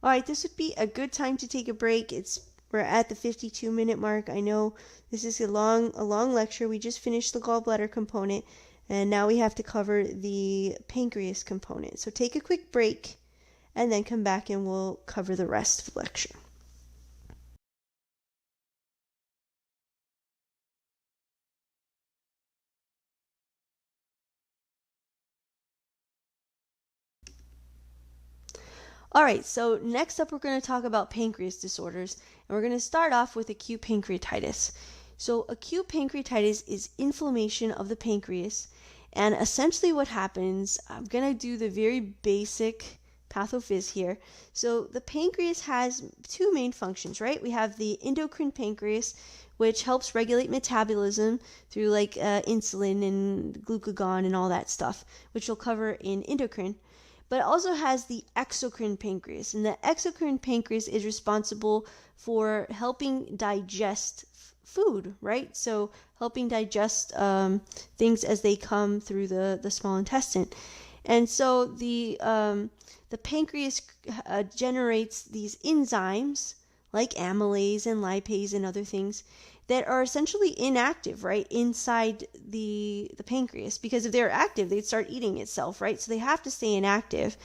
All right, this would be a good time to take a break. We're at the 52-minute mark. I know this is a long lecture. We just finished the gallbladder component, and now we have to cover the pancreas component. So take a quick break, and then come back and we'll cover the rest of the lecture. All right, so next up we're going to talk about pancreas disorders, and we're going to start off with acute pancreatitis. So acute pancreatitis is inflammation of the pancreas, and essentially what happens, I'm going to do the very basic pathophys here. So the pancreas has two main functions, right? We have the endocrine pancreas, which helps regulate metabolism through like insulin and glucagon and all that stuff, which we'll cover in endocrine. but it also has the exocrine pancreas. And the exocrine pancreas is responsible for helping digest food, right? So helping digest things as they come through the small intestine. And so the pancreas generates these enzymes like amylase and lipase and other things that are essentially inactive, right, inside the pancreas. Because if they're active, they'd start eating itself, right? So they have to stay inactive.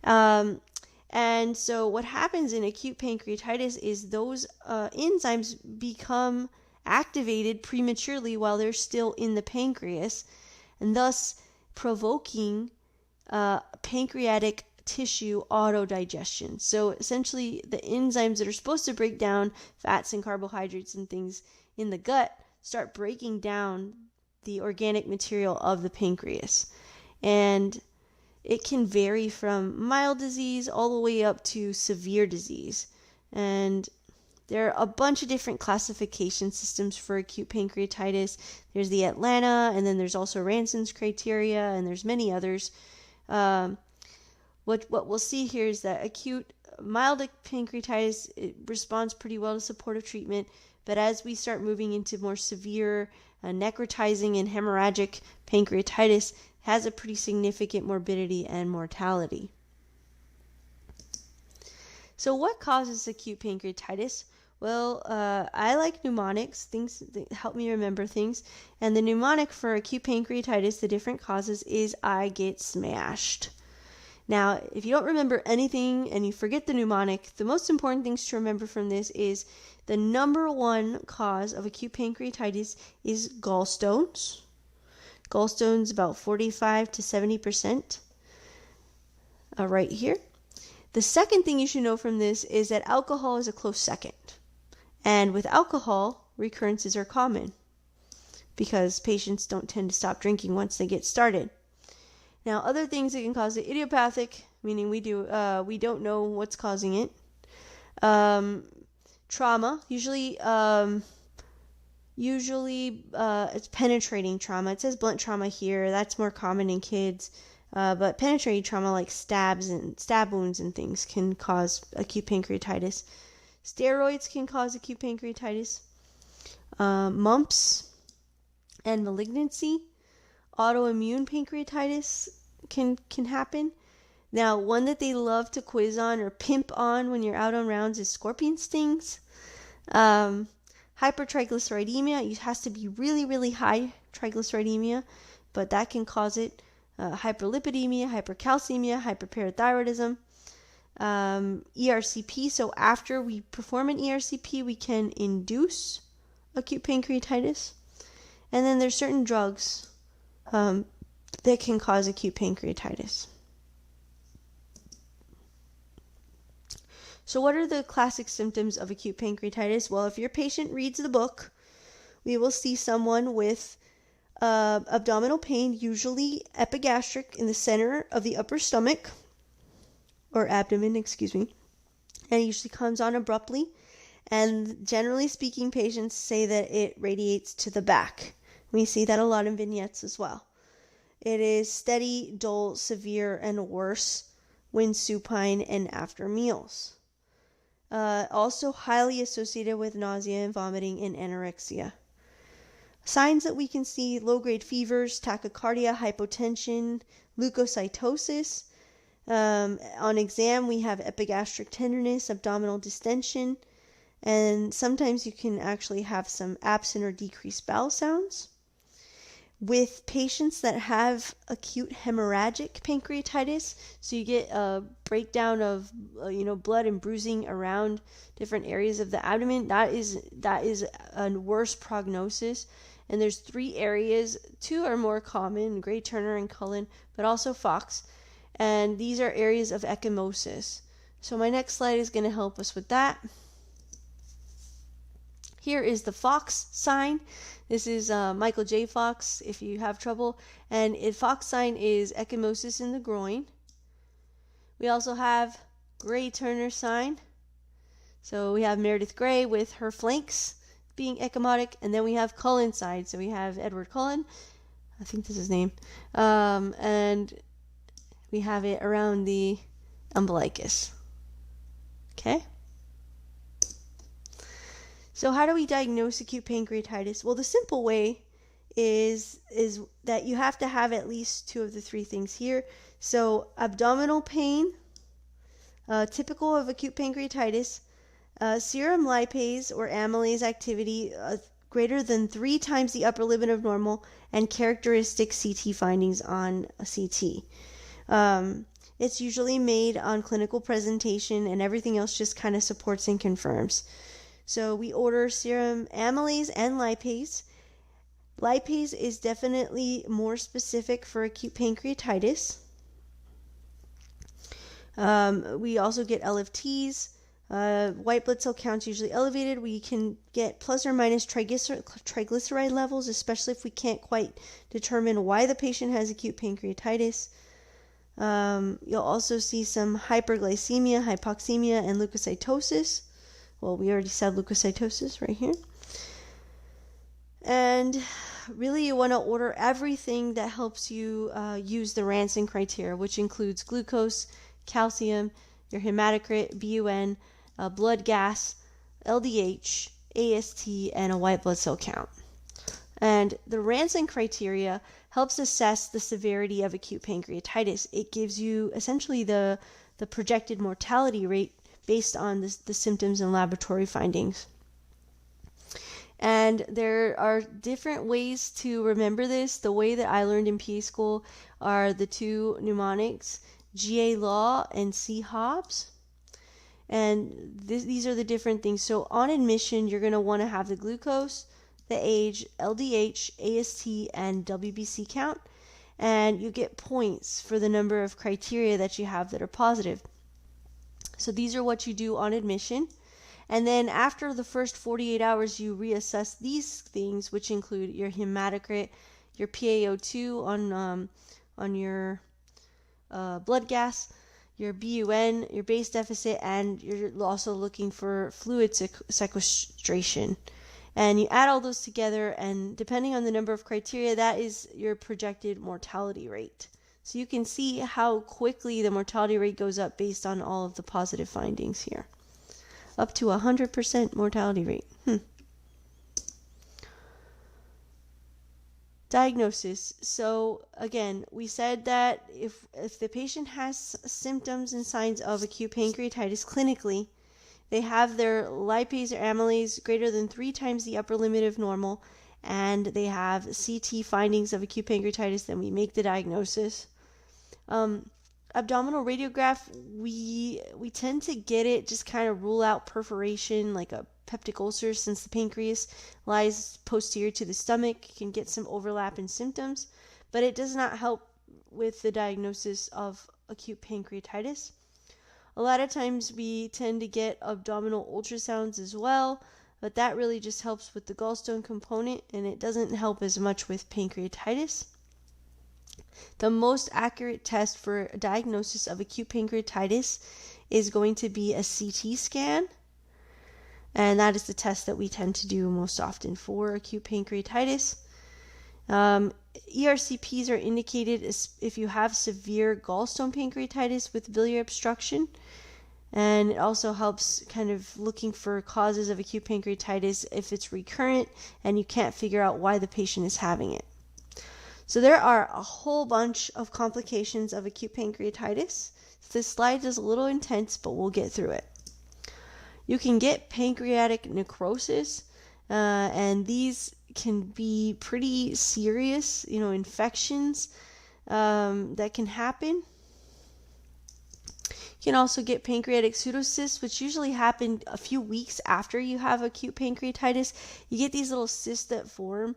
And so what happens in acute pancreatitis is those enzymes become activated prematurely while they're still in the pancreas, and thus provoking pancreatic tissue autodigestion. So essentially the enzymes that are supposed to break down fats and carbohydrates and things in the gut start breaking down the organic material of the pancreas. And it can vary from mild disease all the way up to severe disease. And there are a bunch of different classification systems for acute pancreatitis. There's the Atlanta, and then there's also Ranson's criteria, and there's many others. What we'll see here is that acute mild pancreatitis, it responds pretty well to supportive treatment, but as we start moving into more severe necrotizing and hemorrhagic pancreatitis, has a pretty significant morbidity and mortality. So what causes acute pancreatitis? Well, I like mnemonics, things that help me remember things. And the mnemonic for acute pancreatitis, the different causes, is I get smashed. Now, if you don't remember anything and you forget the mnemonic, the most important things to remember from this is the number one cause of acute pancreatitis is gallstones. Gallstones about 45 to 70%. Right here. The second thing you should know from this is that alcohol is a close second. And with alcohol, recurrences are common because patients don't tend to stop drinking once they get started. Now, other things that can cause it, idiopathic, meaning we don't know what's causing it. Trauma, usually it's penetrating trauma. It says blunt trauma here. That's more common in kids. But penetrating trauma like stab wounds and things can cause acute pancreatitis. Steroids can cause acute pancreatitis. Mumps and malignancy. Autoimmune pancreatitis can happen. Now, one that they love to quiz on or pimp on when you're out on rounds is scorpion stings. Hypertriglyceridemia, it has to be really, really high triglyceridemia, but that can cause it. Hyperlipidemia, hypercalcemia, hyperparathyroidism. ERCP, so after we perform an ERCP, we can induce acute pancreatitis. And then there's certain drugs that can cause acute pancreatitis. So what are the classic symptoms of acute pancreatitis? Well, if your patient reads the book, we will see someone with abdominal pain, usually epigastric in the center of the upper stomach, or abdomen, and it usually comes on abruptly. And generally speaking, patients say that it radiates to the back. We see that a lot in vignettes as well. It is steady, dull, severe, and worse when supine and after meals. Also highly associated with nausea and vomiting and anorexia. Signs that we can see: low-grade fevers, tachycardia, hypotension, leukocytosis. On exam, we have epigastric tenderness, abdominal distension, and sometimes you can actually have some absent or decreased bowel sounds. With patients that have acute hemorrhagic pancreatitis, so you get a breakdown of blood and bruising around different areas of the abdomen, that is a worse prognosis. And there's 3 areas. 2 are more common: Gray, Turner, and Cullen, but also Fox. And these are areas of ecchymosis. So my next slide is going to help us with that. Here is the Fox sign. This is Michael J. Fox, if you have trouble. And Fox sign is ecchymosis in the groin. We also have Gray Turner sign. So we have Meredith Gray with her flanks being ecchymotic. And then we have Cullen side. So we have Edward Cullen. I think that's his name. And we have it around the umbilicus. Okay? So how do we diagnose acute pancreatitis? Well, the simple way is that you have to have at least two of the three things here. So abdominal pain, typical of acute pancreatitis, serum lipase or amylase activity greater than 3 times the upper limit of normal, and characteristic CT findings on a CT. It's usually made on clinical presentation, and everything else just kind of supports and confirms. So we order serum amylase and lipase. Lipase is definitely more specific for acute pancreatitis. We also get LFTs. White blood cell counts usually elevated. We can get plus or minus triglyceride levels, especially if we can't quite determine why the patient has acute pancreatitis. You'll also see some hyperglycemia, hypoxemia, and leukocytosis. Well, we already said leukocytosis right here. And really, you want to order everything that helps you use the Ranson criteria, which includes glucose, calcium, your hematocrit, BUN, blood gas, LDH, AST, and a white blood cell count. And the Ranson criteria helps assess the severity of acute pancreatitis. It gives you essentially the projected mortality rate based on the symptoms and laboratory findings. And there are different ways to remember this. The way that I learned in PA school are the two mnemonics, GA Law and C Hobbs. And these are the different things. So on admission, you're going to want to have the glucose, the age, LDH, AST, and WBC count. And you get points for the number of criteria that you have that are positive. So these are what you do on admission. And then after the first 48 hours, you reassess these things, which include your hematocrit, your PaO2 on your blood gas, your BUN, your base deficit, and you're also looking for fluid sequestration. And you add all those together, and depending on the number of criteria, that is your projected mortality rate. So you can see how quickly the mortality rate goes up based on all of the positive findings here. Up to 100% mortality rate. Diagnosis. So again, we said that if the patient has symptoms and signs of acute pancreatitis clinically, they have their lipase or amylase greater than 3 times the upper limit of normal, and they have CT findings of acute pancreatitis, then we make the diagnosis. Abdominal radiograph, we tend to get it, just kind of rule out perforation like a peptic ulcer, since the pancreas lies posterior to the stomach. You can get some overlap in symptoms, but it does not help with the diagnosis of acute pancreatitis. A lot of times we tend to get abdominal ultrasounds as well, but that really just helps with the gallstone component, and it doesn't help as much with pancreatitis. The most accurate test for a diagnosis of acute pancreatitis is going to be a CT scan, and that is the test that we tend to do most often for acute pancreatitis. ERCPs are indicated if you have severe gallstone pancreatitis with biliary obstruction, and it also helps kind of looking for causes of acute pancreatitis if it's recurrent and you can't figure out why the patient is having it. So there are a whole bunch of complications of acute pancreatitis. This slide is a little intense, but we'll get through it. You can get pancreatic necrosis, and these can be pretty serious, infections that can happen. You can also get pancreatic pseudocysts, which usually happen a few weeks after you have acute pancreatitis. You get these little cysts that form,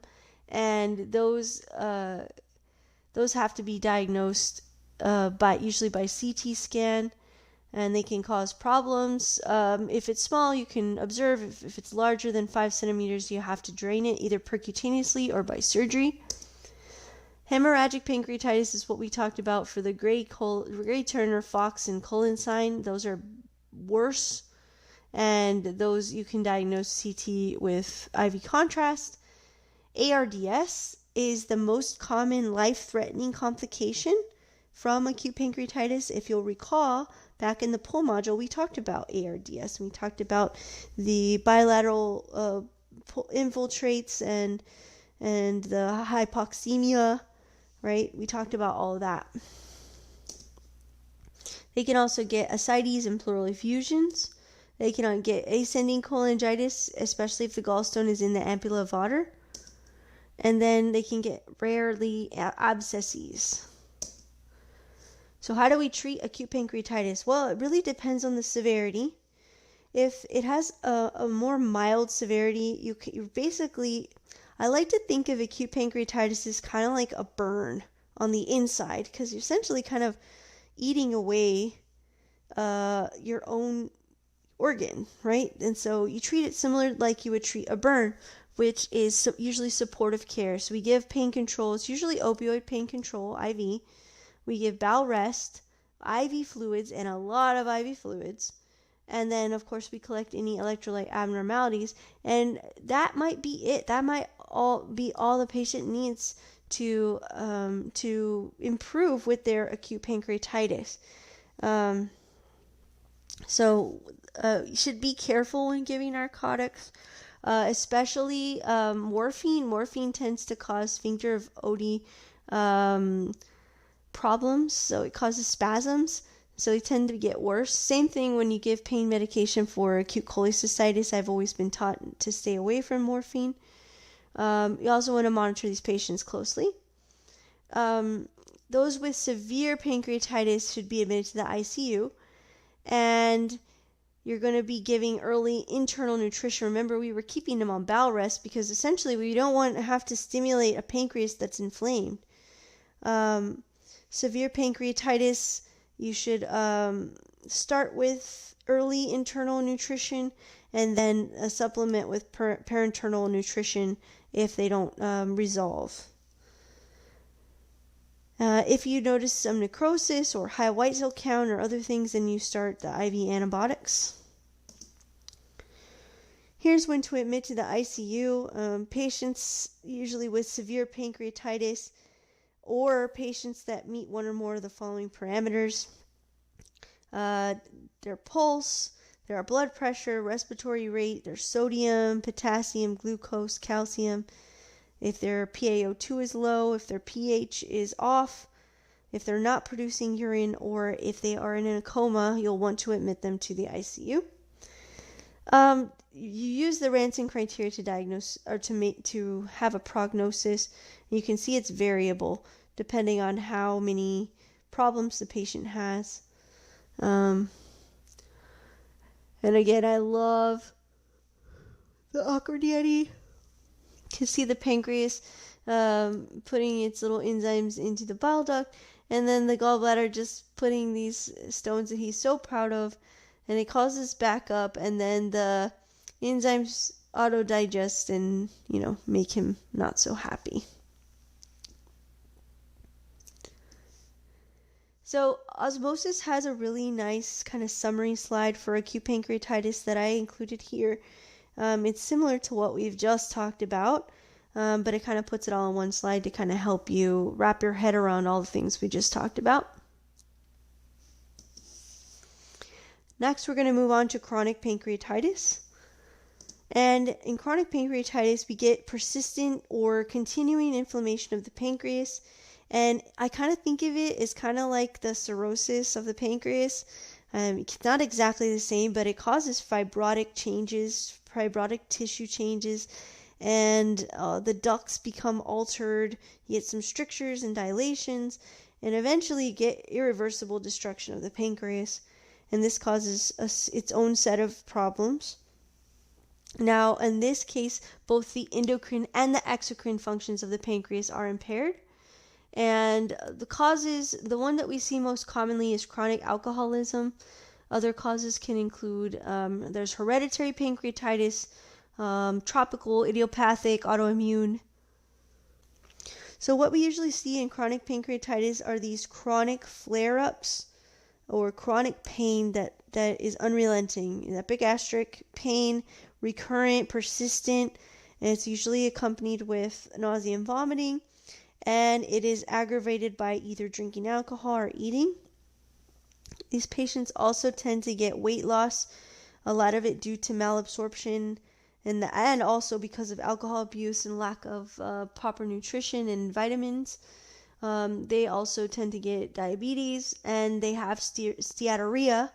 and those have to be diagnosed usually by CT scan, and they can cause problems. If it's small, you can observe. If it's larger than 5 centimeters, you have to drain it either percutaneously or by surgery. Hemorrhagic pancreatitis is what we talked about for the Gray Turner, Fox, and Cullen sign. Those are worse, and those you can diagnose CT with IV contrast. ARDS is the most common life-threatening complication from acute pancreatitis. If you'll recall, back in the poll module, we talked about ARDS. We talked about the bilateral infiltrates and the hypoxemia, right? We talked about all of that. They can also get ascites and pleural effusions. They can get ascending cholangitis, especially if the gallstone is in the ampulla of Vater. And then they can get rarely abscesses. So how do we treat acute pancreatitis? Well, it really depends on the severity. If it has a more mild severity, you basically, I like to think of acute pancreatitis as kind of like a burn on the inside, because you're essentially kind of eating away your own organ, right? And so you treat it similar like you would treat a burn, which is usually supportive care. So we give pain control. It's usually opioid pain control, IV. We give bowel rest, IV fluids, and a lot of IV fluids. And then, of course, we collect any electrolyte abnormalities. And that might be it. That might be all the patient needs to improve with their acute pancreatitis. So you should be careful when giving narcotics, especially morphine. Morphine tends to cause sphincter of Oddi problems, so it causes spasms, so they tend to get worse. Same thing when you give pain medication for acute cholecystitis. I've always been taught to stay away from morphine. You also want to monitor these patients closely. Those with severe pancreatitis should be admitted to the ICU, and you're going to be giving early internal nutrition. Remember, we were keeping them on bowel rest because essentially we don't want to have to stimulate a pancreas that's inflamed. Severe pancreatitis, you should start with early internal nutrition and then supplement with parenteral nutrition if they don't resolve. If you notice some necrosis or high white cell count or other things, then you start the IV antibiotics. Here's when to admit to the ICU. Patients usually with severe pancreatitis or patients that meet one or more of the following parameters. Their pulse, their blood pressure, respiratory rate, their sodium, potassium, glucose, calcium. If their PaO2 is low, if their pH is off, if they're not producing urine, or if they are in a coma, you'll want to admit them to the ICU. You use the Ranson criteria to diagnose or to have a prognosis. You can see it's variable depending on how many problems the patient has. And again, I love the awkward yeti. You can see the pancreas putting its little enzymes into the bile duct, and then the gallbladder just putting these stones that he's so proud of, and it causes backup, and then the enzymes auto-digest and, make him not so happy. So osmosis has a really nice kind of summary slide for acute pancreatitis that I included here. It's similar to what we've just talked about, but it kind of puts it all on one slide to kind of help you wrap your head around all the things we just talked about. Next, we're going to move on to chronic pancreatitis. And in chronic pancreatitis, we get persistent or continuing inflammation of the pancreas. And I kind of think of it as kind of like the cirrhosis of the pancreas. It's not exactly the same, but it causes fibrotic changes, fibrotic tissue changes, and the ducts become altered. You get some strictures and dilations, and eventually you get irreversible destruction of the pancreas. And this causes its own set of problems. Now, in this case, both the endocrine and the exocrine functions of the pancreas are impaired. And the causes, the one that we see most commonly is chronic alcoholism. Other causes can include, there's hereditary pancreatitis, tropical, idiopathic, autoimmune. So what we usually see in chronic pancreatitis are these chronic flare-ups or chronic pain that is unrelenting. Epigastric pain, recurrent, persistent, and it's usually accompanied with nausea and vomiting. and it is aggravated by either drinking alcohol or eating. These patients also tend to get weight loss, a lot of it due to malabsorption and also because of alcohol abuse and lack of proper nutrition and vitamins. They also tend to get diabetes, and they have steatorrhea,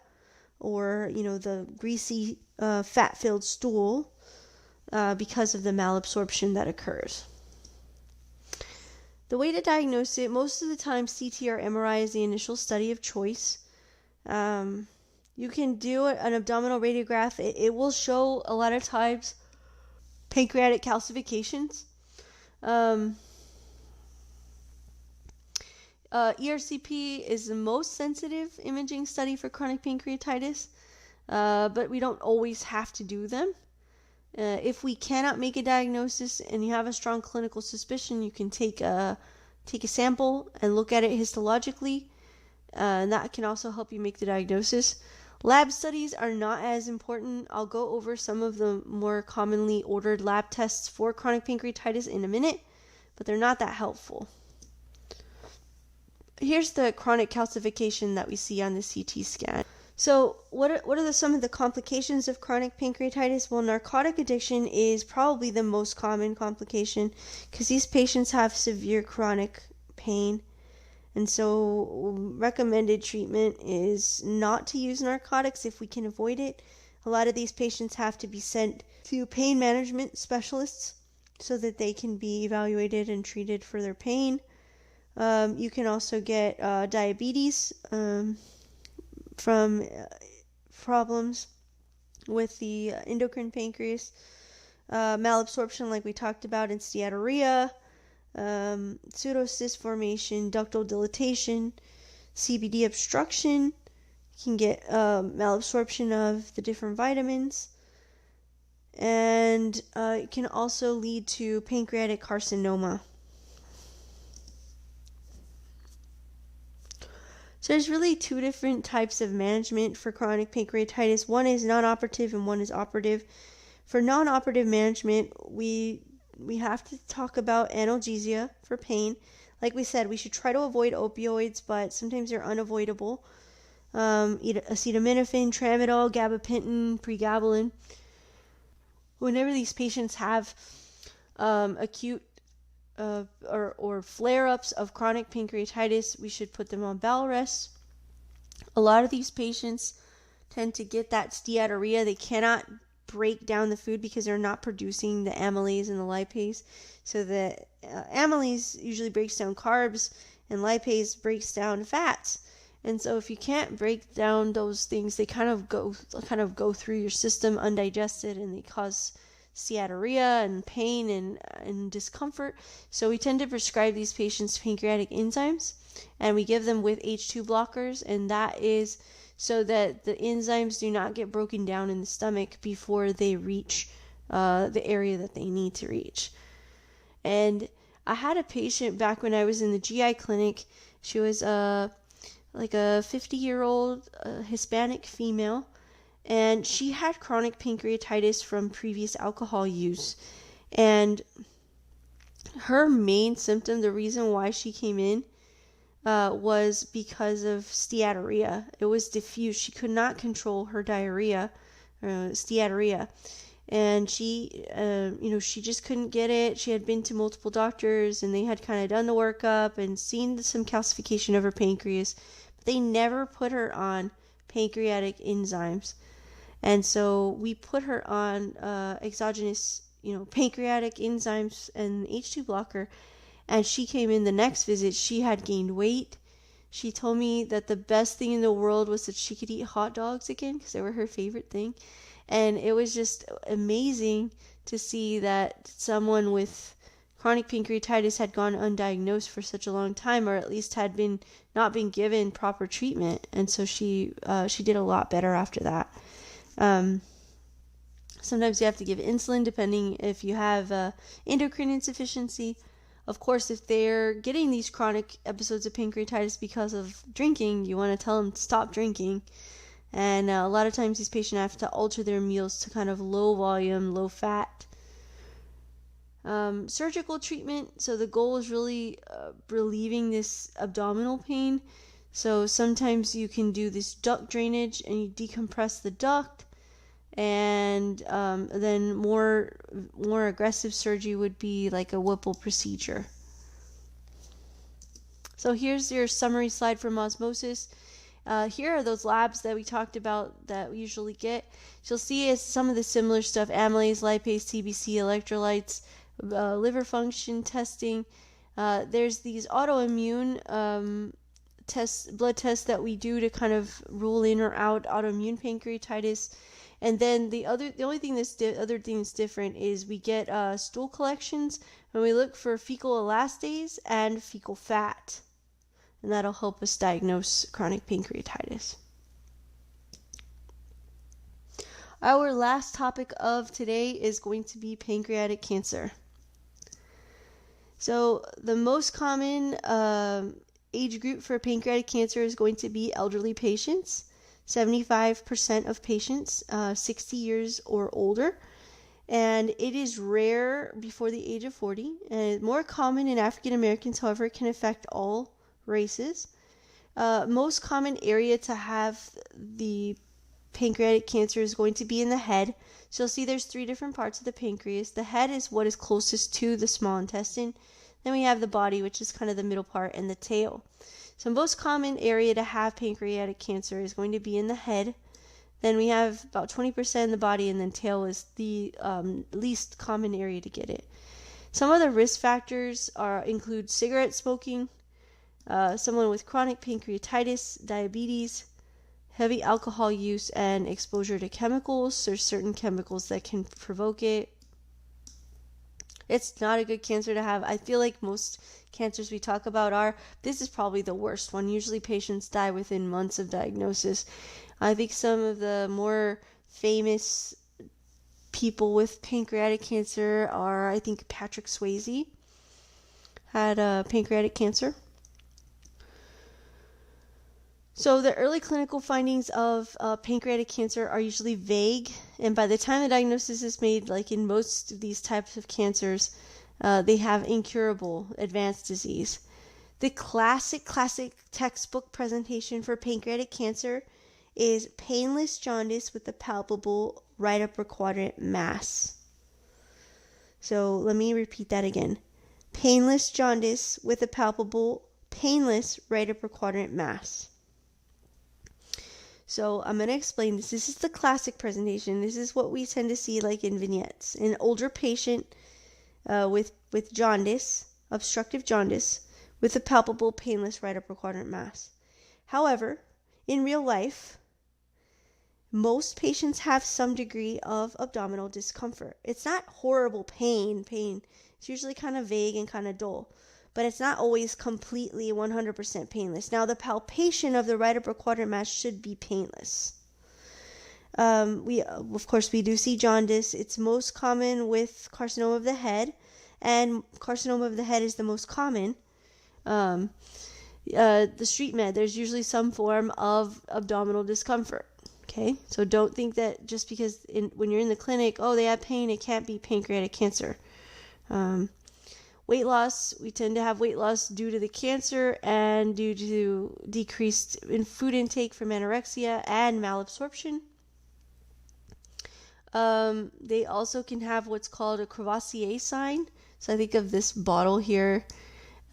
or the greasy fat-filled stool, because of the malabsorption that occurs. The way to diagnose it, most of the time CT or MRI is the initial study of choice. You can do an abdominal radiograph. It will show a lot of times pancreatic calcifications. ERCP is the most sensitive imaging study for chronic pancreatitis, but we don't always have to do them. If we cannot make a diagnosis and you have a strong clinical suspicion, you can take a sample and look at it histologically, and that can also help you make the diagnosis. Lab studies are not as important. I'll go over some of the more commonly ordered lab tests for chronic pancreatitis in a minute, but they're not that helpful. Here's the chronic calcification that we see on the CT scan. So what are some of the complications of chronic pancreatitis? Well, narcotic addiction is probably the most common complication because these patients have severe chronic pain. And so recommended treatment is not to use narcotics if we can avoid it. A lot of these patients have to be sent to pain management specialists so that they can be evaluated and treated for their pain. You can also get diabetes from problems with the endocrine pancreas, malabsorption like we talked about, and steatorrhea, pseudocyst formation, ductal dilatation, CBD obstruction. You can get malabsorption of the different vitamins, and it can also lead to pancreatic carcinoma. So there's really two different types of management for chronic pancreatitis. One is non-operative and one is operative. For non-operative management, we have to talk about analgesia for pain. Like we said, we should try to avoid opioids, but sometimes they're unavoidable. Acetaminophen, tramadol, gabapentin, pregabalin. Whenever these patients have acute or flare-ups of chronic pancreatitis, we should put them on bowel rest. A lot of these patients tend to get that steatorrhea. They cannot break down the food because they're not producing the amylase and the lipase. So the amylase usually breaks down carbs, and lipase breaks down fats. And so if you can't break down those things, they kind of go through your system undigested, and they cause steatorrhea and pain and discomfort. So we tend to prescribe these patients pancreatic enzymes, and we give them with H2 blockers, and that is so that the enzymes do not get broken down in the stomach before they reach the area that they need to reach. And I had a patient back when I was in the GI clinic. She was like a 50-year-old Hispanic female, and she had chronic pancreatitis from previous alcohol use. And her main symptom, the reason why she came in, was because of steatorrhea. It was diffuse. She could not control her diarrhea, steatorrhea. And she, she just couldn't get it. She had been to multiple doctors, and they had kind of done the workup and seen some calcification of her pancreas. But they never put her on pancreatic enzymes. And so we put her on exogenous, pancreatic enzymes and H2 blocker. And she came in the next visit. She had gained weight. She told me that the best thing in the world was that she could eat hot dogs again because they were her favorite thing. And it was just amazing to see that someone with chronic pancreatitis had gone undiagnosed for such a long time, or at least had not been given proper treatment. And so she did a lot better after that. Sometimes you have to give insulin depending if you have endocrine insufficiency. Of course, if they're getting these chronic episodes of pancreatitis because of drinking, you want to tell them to stop drinking. And a lot of times these patients have to alter their meals to kind of low volume, low fat. Surgical treatment, so the goal is really relieving this abdominal pain. So sometimes you can do this duct drainage and you decompress the duct, and then more aggressive surgery would be like a Whipple procedure. So here's your summary slide from osmosis. Here are those labs that we talked about that we usually get. So you'll see is some of the similar stuff: amylase, lipase, TBC, electrolytes, liver function testing. There's these autoimmune blood tests that we do to kind of rule in or out autoimmune pancreatitis. And then the only thing that's different is we get stool collections when we look for fecal elastase and fecal fat, and that'll help us diagnose chronic pancreatitis. Our last topic of today is going to be pancreatic cancer. So the most common age group for pancreatic cancer is going to be elderly patients. 75% of patients 60 years or older, and it is rare before the age of 40, and more common in African Americans. However, it can affect all races. Most common area to have the pancreatic cancer is going to be in the head. So you'll see there's 3 different parts of the pancreas. The head is what is closest to the small intestine. Then we have the body, which is kind of the middle part, and the tail. So most common area to have pancreatic cancer is going to be in the head. Then we have about 20% in the body, and then tail is the least common area to get it. Some of the risk factors include cigarette smoking, someone with chronic pancreatitis, diabetes, heavy alcohol use, and exposure to chemicals. There's certain chemicals that can provoke it. It's not a good cancer to have. I feel like most cancers we talk about this is probably the worst one. Usually patients die within months of diagnosis. I think some of the more famous people with pancreatic cancer are, I think Patrick Swayze had pancreatic cancer. So the early clinical findings of pancreatic cancer are usually vague, and by the time the diagnosis is made, like in most of these types of cancers, they have incurable advanced disease. The classic textbook presentation for pancreatic cancer is painless jaundice with a palpable right upper quadrant mass. So let me repeat that again. Painless jaundice with a palpable painless right upper quadrant mass. So I'm going to explain this. This is the classic presentation. This is what we tend to see like in vignettes. An older patient with jaundice, obstructive jaundice, with a palpable painless right upper quadrant mass. However, in real life, most patients have some degree of abdominal discomfort. It's not horrible pain. It's usually kind of vague and kind of dull, but it's not always completely 100% painless. Now, the palpation of the right upper quadrant mass should be painless. Of course, we do see jaundice. It's most common with carcinoma of the head, and carcinoma of the head is the most common. The street med, there's usually some form of abdominal discomfort. Okay, so don't think that just because when you're in the clinic, they have pain, it can't be pancreatic cancer. Weight loss, we tend to have weight loss due to the cancer and due to decreased food intake from anorexia and malabsorption. They also can have what's called a Courvoisier sign. So I think of this bottle here.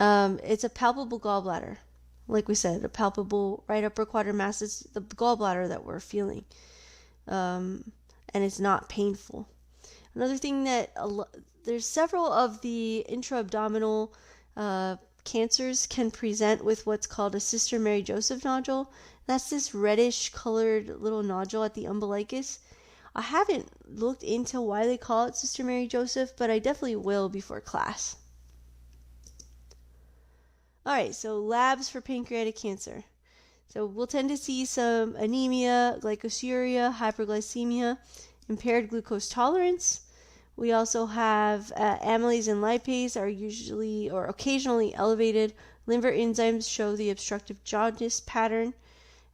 It's a palpable gallbladder. Like we said, a palpable right upper quadrant mass is the gallbladder that we're feeling. And it's not painful. Another thing that there's several of the intra-abdominal cancers can present with what's called a Sister Mary Joseph nodule. That's this reddish colored little nodule at the umbilicus. I haven't looked into why they call it Sister Mary Joseph, but I definitely will before class. Alright, so labs for pancreatic cancer. So we'll tend to see some anemia, glycosuria, hyperglycemia, impaired glucose tolerance. We also have amylase and lipase are usually or occasionally elevated. Liver enzymes show the obstructive jaundice pattern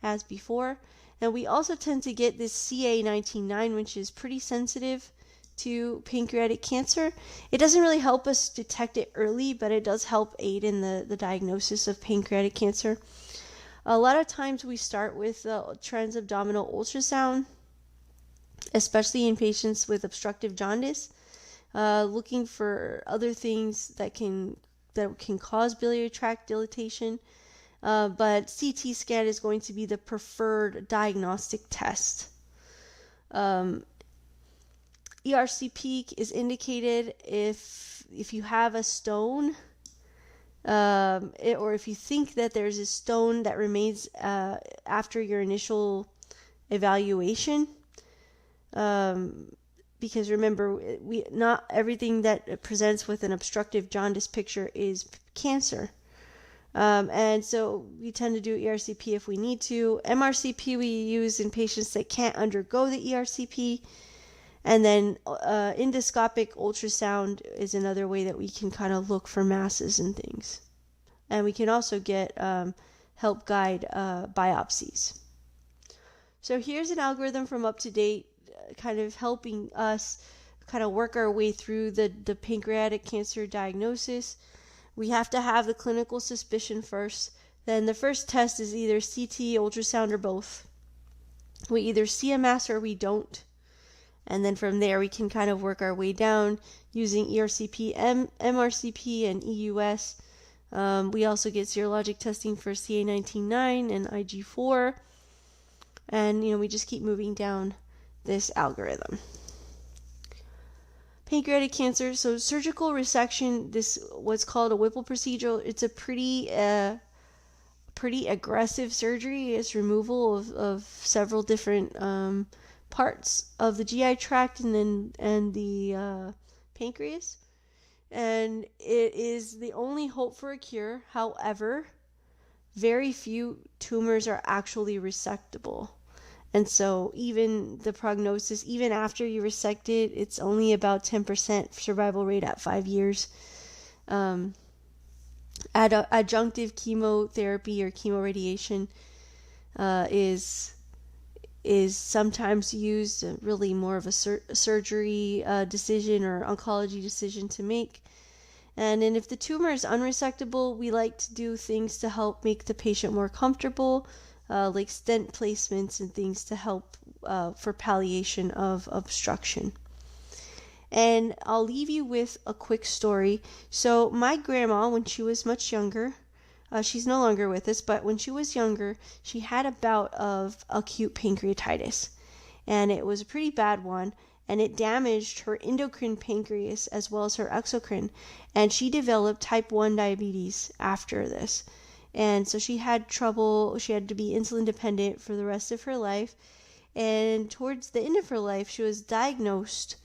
as before. And we also tend to get this CA19-9, which is pretty sensitive to pancreatic cancer. It doesn't really help us detect it early, but it does help aid in the diagnosis of pancreatic cancer. A lot of times we start with transabdominal ultrasound, especially in patients with obstructive jaundice, looking for other things that can cause biliary tract dilatation. But CT scan is going to be the preferred diagnostic test. ERCP is indicated if you have a stone, or if you think that there's a stone that remains after your initial evaluation. Because remember, not everything that presents with an obstructive jaundice picture is cancer. And so we tend to do ERCP if we need to. MRCP we use in patients that can't undergo the ERCP. And then endoscopic ultrasound is another way that we can kind of look for masses and things. And we can also get help guide biopsies. So here's an algorithm from UpToDate, kind of helping us kind of work our way through the pancreatic cancer diagnosis. We have to have the clinical suspicion first. Then the first test is either CT, ultrasound, or both. We either see a mass or we don't. And then from there we can kind of work our way down using ERCP, MRCP, and EUS. We also get serologic testing for CA19-9 and IG4. And, we just keep moving down this algorithm. Pancreatic cancer, so surgical resection, this what's called a Whipple procedure. It's a pretty aggressive surgery. It's removal of several different parts of the GI tract and the pancreas. And it is the only hope for a cure. However, very few tumors are actually resectable. And so even the prognosis, even after you resect it, it's only about 10% survival rate at 5 years. Adjunctive chemotherapy or chemoradiation is sometimes used, really more of a surgery decision or oncology decision to make. And then if the tumor is unresectable, we like to do things to help make the patient more comfortable, like stent placements and things to help for palliation of obstruction. And I'll leave you with a quick story. So my grandma, when she was much younger, she's no longer with us, but when she was younger, she had a bout of acute pancreatitis. And it was a pretty bad one, and it damaged her endocrine pancreas as well as her exocrine. And she developed type 1 diabetes after this. And so she had trouble, she had to be insulin dependent for the rest of her life. And towards the end of her life, she was diagnosed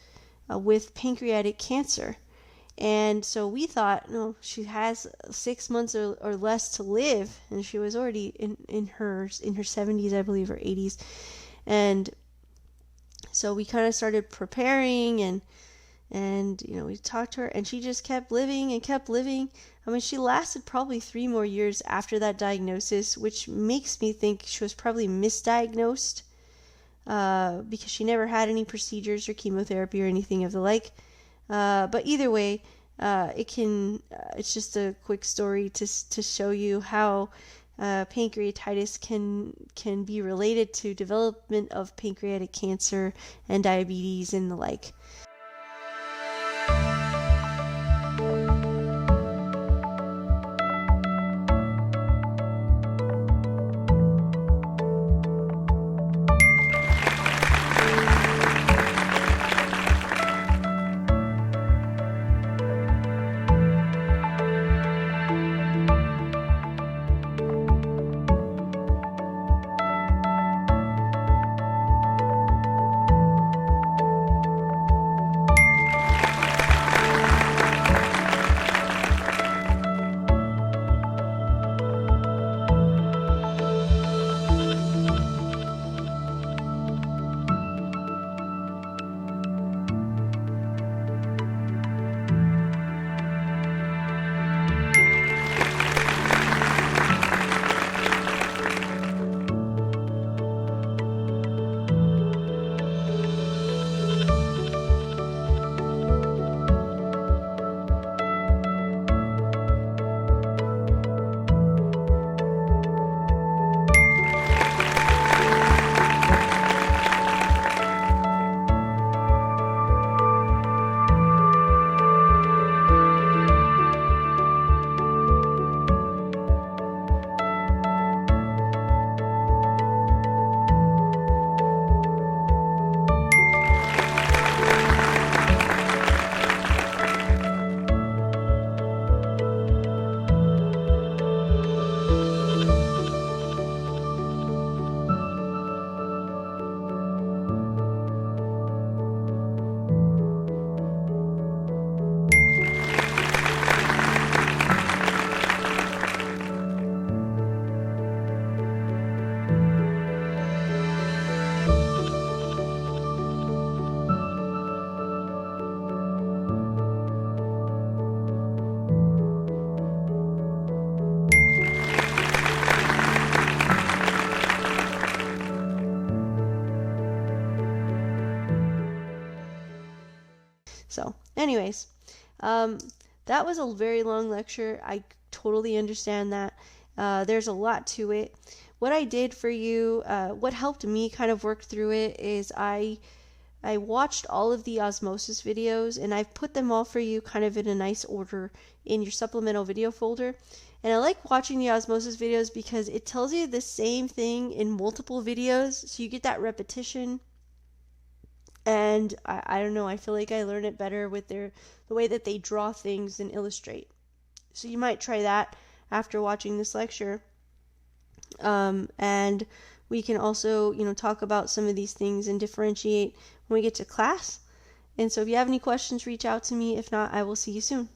with pancreatic cancer. And so we thought, no, she has 6 months or less to live. And she was already in her 70s, I believe, or 80s. And so we kind of started preparing and we talked to her, and she just kept living and kept living. I mean, she lasted probably 3 more years after that diagnosis, which makes me think she was probably misdiagnosed because she never had any procedures or chemotherapy or anything of the like. But either way, it's just a quick story to show you how pancreatitis can be related to development of pancreatic cancer and diabetes and the like. So anyways, that was a very long lecture. I totally understand that. There's a lot to it. What I did for you, what helped me kind of work through it, is I watched all of the osmosis videos, and I've put them all for you kind of in a nice order in your supplemental video folder. And I like watching the osmosis videos because it tells you the same thing in multiple videos, so you get that repetition. And I don't know, I feel like I learn it better with the way that they draw things and illustrate. So you might try that after watching this lecture. And we can also, talk about some of these things and differentiate when we get to class. And so if you have any questions, reach out to me. If not, I will see you soon.